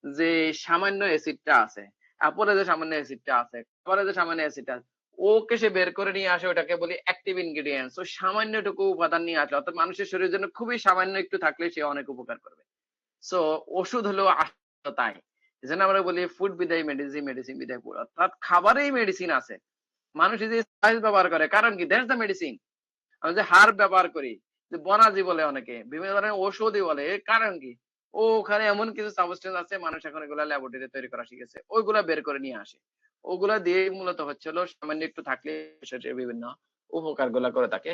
যে সামান্য অ্যাসিডটা আছে, আপেলে যে সামান্য অ্যাসিডটা আছে, খাবারে যে সামান্য অ্যাসিডটা আছে, ওকে সে বের করে নিয়ে আসে, ওটাকে বলি অ্যাক্টিভ ইনগ্রেডিয়েন্টস। ও সামান্যটুকু উপাদান নিয়ে আসলে, অর্থাৎ মানুষের শরীরের জন্য খুবই সামান্য একটু থাকলে সে অনেক উপকার করবে। সো ওষুধ হলো আসলে তাই। এজন্য আমরা বলি ফুড বিদায় মেডিসিন, মেডিসিন বিদায় ফুড, অর্থাৎ খাবারেই মেডিসিন আছে। মানুষ যে স্পাইস ব্যবহার করে কারণ কি? That's the medicine. আমরা যে হার্ব ব্যবহার করি, যে বনাজি বলে অনেকে, বিভিন্ন ধরনের ঔষধই বলে, এর কারণ কি? ওখানে এমন কিছু সাবস্টেন্স আছে, মানুষ এখন এগুলা ল্যাবরেটরি তৈরি করা শিখেছে, ওইগুলা বের করে নিয়ে আসে। ওগুলা দিয়ে মূলত হচ্ছে হলো সামান্য একটু থাকলে শরীরে বিভিন্ন উপকার গুলা করে থাকে।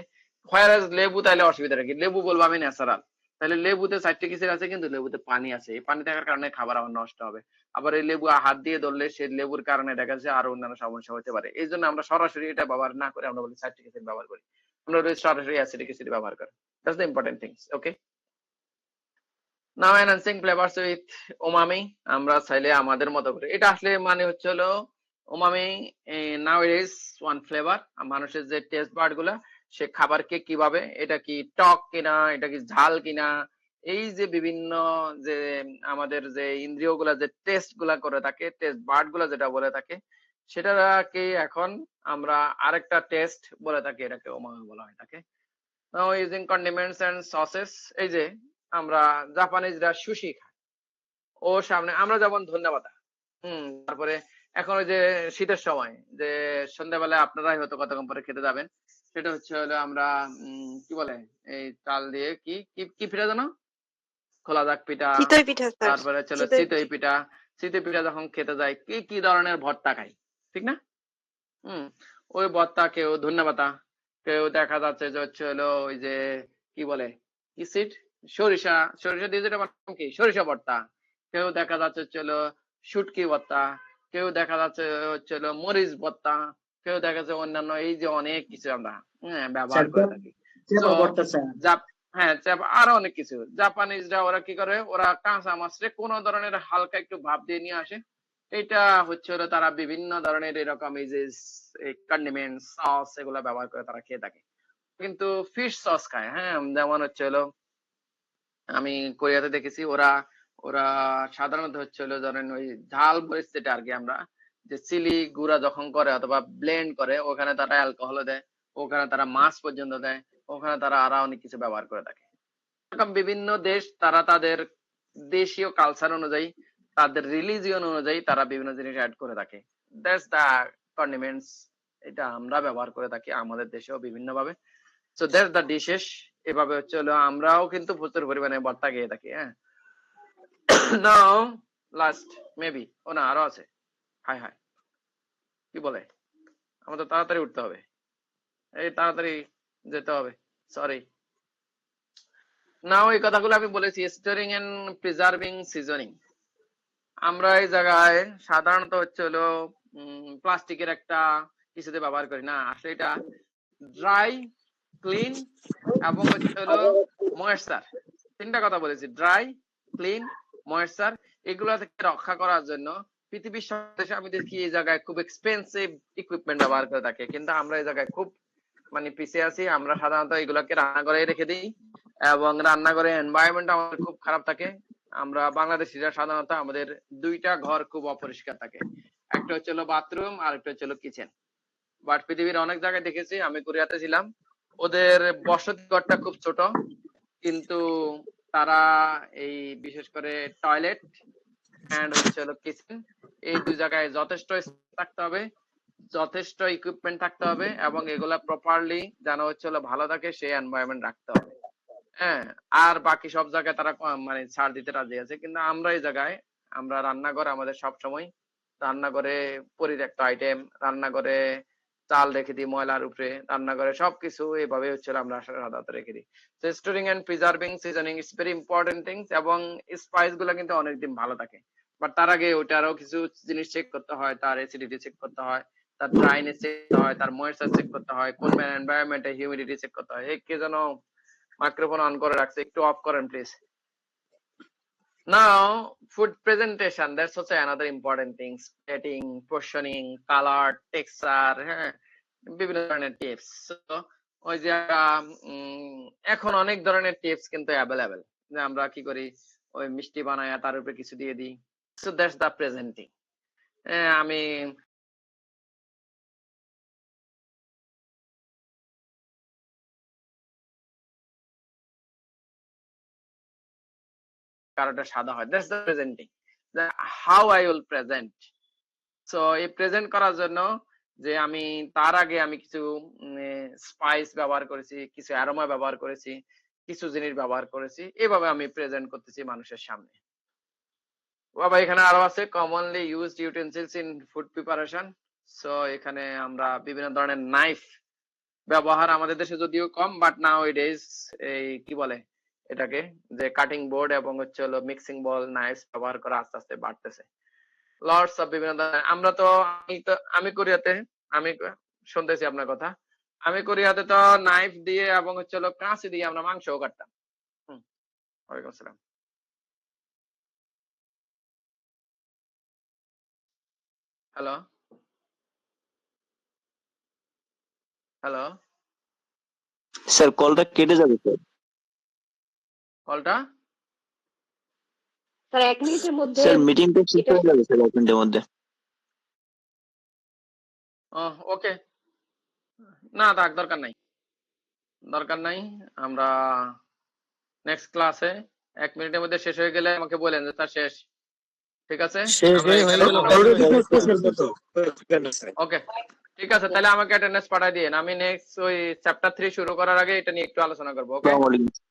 হোয়ারাস লেবু তাইলে অসুবিধা কি? লেবু বলবো আমি ন্যাচারাল, তাহলে লেবুতে সাইট্রিক অ্যাসিড আছে কিন্তু লেবুতে পানি আছে, এই পানি থাকার কারণে খাবার আমার নষ্ট হবে। আবার এই লেবু হাত দিয়ে ধরলে সে লেবুর কারণে দেখা যাচ্ছে আরো অন্যান্য সমস্যা হতে পারে। এই জন্য আমরা সরাসরি এটা ব্যবহার না করে আমরা বলি সাইট্রিক অ্যাসিড ব্যবহার করি। আমরা সরাসরি অ্যাসিডিক অ্যাসিড ব্যবহার করি। That's the important things. Okay, now enhancing flavours with umami. আমরা চাইলে আমাদের মতো করে, এটা আসলে মানে হচ্ছে হলো umami now it is one flavour. মানুষের যে টেস্ট বার্ড গুলা, সে খাবারকে কিভাবে, এটা কি টক কিনা, এটা কি ঝাল কিনা, এই যে বিভিন্ন যে আমাদের যে ইন্দ্রিয় গুলা যে টেস্ট গুলা করে থাকে, টেস্ট বার্ড গুলা যেটা বলে থাকে, সেটাকে এখন আমরা আরেকটা টেস্ট বলে থাকি, এটাকে উমামি বলা হয় থাকে। নাও ইউজিং কন্ডিমেন্টস এন্ড সসেস, এই যে আমরা জাপানিজরা সুশি খায়, ও সামনে আমরা যেমন ধন্যবাদ। তারপরে এখন ওই যে শীতের সময় যে সন্ধ্যাবেলায় আপনারাই হয়তো কতক্ষণ পরে খেতে যাবেন, সেটা হচ্ছে হলো আমরা কি বলে এই চাল দিয়ে কি কি কি পিঠা জানো? খোলা দাগ পিঠা,
চিতই পিঠা স্যার।
তারপরে চলো চিতই পিঠা। চিতই পিঠা যখন খেতে যায় কি কি ধরনের ভর্তা খাই, ঠিক না? ওই ভর্তা কেউ ধন্যবাদ, কেউ দেখা যাচ্ছে যে হচ্ছে হলো ওই যে কি বলে কি সিড, সরিষা, সরিষা দিয়ে যেটা বানানো কি সরিষা ভর্তা, কেউ দেখা যাচ্ছে হচ্ছে হলো শুটকি ভর্তা, কেউ দেখা যাচ্ছে হচ্ছে হলো মরিচ ভর্তা, কেউ দেখা যাচ্ছে অন্যান্য এই যে অনেক কিছু আমরা ব্যবহার করে থাকি। হ্যাঁ আরো অনেক কিছু। জাপানিজরা ওরা কি করে, ওরা কাঁচা মাছরে কোন ধরনের হালকা একটু ভাপ দিয়ে নিয়ে আসে। এটা হচ্ছে হলো তারা বিভিন্ন ধরনের এরকম এই যে কন্ডিমেন্ট সস এগুলা ব্যবহার করে তারা খেয়ে থাকে। কিন্তু ফিশ সস খায়। হ্যাঁ, যেমন হচ্ছে হলো আমি কোরিয়াতে দেখেছি ওরা ওরা সাধারণত হচ্ছে হলো ধরেন ওই ঝাল মরিচ যেটা আর কি আমরা যে চিলি গুঁড়া যখন করে অথবা ব্লেন্ড করে ওখানে তারা অ্যালকোহল দেয়, ওখানে তারা মাছ পর্যন্ত দেয়, ওখানে তারা আরো অনেক কিছু ব্যবহার করে থাকে। এরকম বিভিন্ন দেশ তারা তাদের দেশীয় কালচার অনুযায়ী, তাদের রিলিজিয়ন অনুযায়ী তারা বিভিন্ন জিনিস অ্যাড করে থাকে। That's the condiments. এটা আমরা ব্যবহার করে থাকি আমাদের দেশেও বিভিন্ন ভাবে। So that's the dishes. এভাবে হচ্ছে হলো আমরাও কিন্তু প্রচুর পরিমাণে ভর্তা খেয়ে থাকি। হ্যাঁ, নাও লাস্ট মেবি ও না আরো আছে। হাই হাই কি বলে, আমাদের তাড়াতাড়ি উঠতে হবে, এই তাড়াতাড়ি যেতে হবে। সরি। নাও এই কথাগুলো আমি বলেছি স্টোরিং এন্ড প্রিজার্ভিং সিজনিং। আমরা এই জায়গায় সাধারণত হচ্ছে হলো প্লাস্টিকের একটা কিছুতে ব্যবহার করি না, আসলে এটা ড্রাই, ক্লিন এবং হচ্ছে হলো ময়েশ্চার। তিনটা কথা বলেছি, ড্রাই, ক্লিন, ময়েশ্চার। এগুলো থেকে রক্ষা করার জন্য পৃথিবীর সব দেশে আমি দেখি এই জায়গায় খুব এক্সপেন্সিভ ইকুইপমেন্ট ব্যবহার করে থাকে, কিন্তু আমরা এই জায়গায় খুব মানে পিছিয়ে আছি। আমরা সাধারণত এগুলোকে রান্নাঘরে রেখে দিই এবং রান্নাঘরে এনভায়রনমেন্ট আমাদের খুব খারাপ থাকে। আমরা বাংলাদেশিরা সাধারণত আমাদের দুইটা ঘর খুব অপরিষ্কার থাকে, একটা হচ্ছে হলো বাথরুম আর একটা হচ্ছে হলো কিচেন। বাট পৃথিবীর অনেক জায়গায় দেখেছি, আমি কোরিয়াতে ছিলাম, ওদের বসতি ঘরটা খুব ছোট, কিন্তু তারা এই বিশেষ করে টয়লেট এন্ড হচ্ছে হলো কিচেন, এই দুই জায়গায় যথেষ্ট থাকতে হবে, যথেষ্ট ইকুইপমেন্ট থাকতে হবে এবং এগুলা প্রপারলি যেন হচ্ছে হলো ভালো থাকে সেই এনভায়রনমেন্ট রাখতে হবে। হ্যাঁ, আর বাকি সব জায়গায় তারা মানে ছাড় দিতে রাজি আছে, কিন্তু আমরা এই জায়গায় আমরা রান্নাঘর আমাদের সব সময় রান্নাঘরে পরিত্যক্ত আইটেম, রান্নাঘরে চাল রেখে দিই ময়লার উপরে, রান্নাঘরে সবকিছু এইভাবে হচ্ছে আমরা সাধারণত রেখে দিই। Storing and preserving seasoning is very important things এবং স্পাইস গুলা কিন্তু অনেকদিন ভালো থাকে। বাট তার আগে ওটারও কিছু জিনিস চেক করতে হয়, তার অ্যাসিডিটি চেক করতে হয়, তার ড্রাইনেস চেক করতে হয়, তার ময়েশ্চার চেক করতে হয়, কোন এনভায়রনমেন্টে হিউমিডিটি চেক করতে হয়। কে যেন মাইক্রোফোন অন করে রাখছে, একটু অফ করেন please. Now, food presentation, that's also another important thing. Plating, portioning, color, texture, হ্যাঁ, বিভিন্ন ধরনের টিপস। ওই যে এখন অনেক ধরনের টিপস কিন্তু অ্যাভেলেবেল, যে আমরা কি করি ওই মিষ্টি বানায়া তার উপরে কিছু দিয়ে দিই। So that's the presenting. আমি কারোটা সাদা হয়, that's the presenting, how I will present. So এই প্রেজেন্ট করার জন্য যে আমি তার আগে আমি কিছু স্পাইস ব্যবহার করেছি, কিছু অ্যারোমা ব্যবহার করেছি, কিছু জিনিস ব্যবহার করেছি, এভাবে আমি প্রেজেন্ট করতেছি মানুষের সামনে। বাবা এখানে আরো আছে commonly used utensils in food preparation. So এখানে আমরা বিভিন্ন ধরনের নাইফ ব্যবহার আমাদের দেশে যদিও কম, বাট নাও ইট ইজ এই কি বলে এটাকে, যে কাটিং বোর্ড এবং হচ্ছে হলো মিক্সিং বল, নাইফস ব্যবহার করা আস্তে আস্তে বাড়তেছে। লর্ডস অফ বিভিন্ন ধরনের। আমরা তো আমি কোরিয়াতে, আমি শুনতেছি আপনার কথা, আমি কোরিয়াতে তো নাইফ দিয়ে এবং হচ্ছে হলো কাঁচি দিয়ে আমরা মাংসও কাটতাম। ওয়ালাইকুম আসসালাম। হ্যালো হ্যালো
স্যার কলটা কেটে যাবে স্যার।
কলটা
স্যার 1 মিনিটের মধ্যে
স্যার মিটিংটা শেষ হয়ে যাবে স্যার 1 মিনিটের মধ্যে।
ওকে, না থাক, দরকার নাই, দরকার নাই। আমরা নেক্সট ক্লাসে 1 মিনিটের মধ্যে শেষ হয়ে গেলে আমাকে বলেন যে স্যার শেষ, ঠিক আছে? ওকে ঠিক আছে, তাহলে আমাকে অ্যাটেন্ডেন্স পাঠিয়ে দিন। আমি নেক্সট ওই চ্যাপ্টার 3 শুরু করার আগে এটা নিয়ে একটু আলোচনা করবো। ওকে।
আসসালামু আলাইকুম।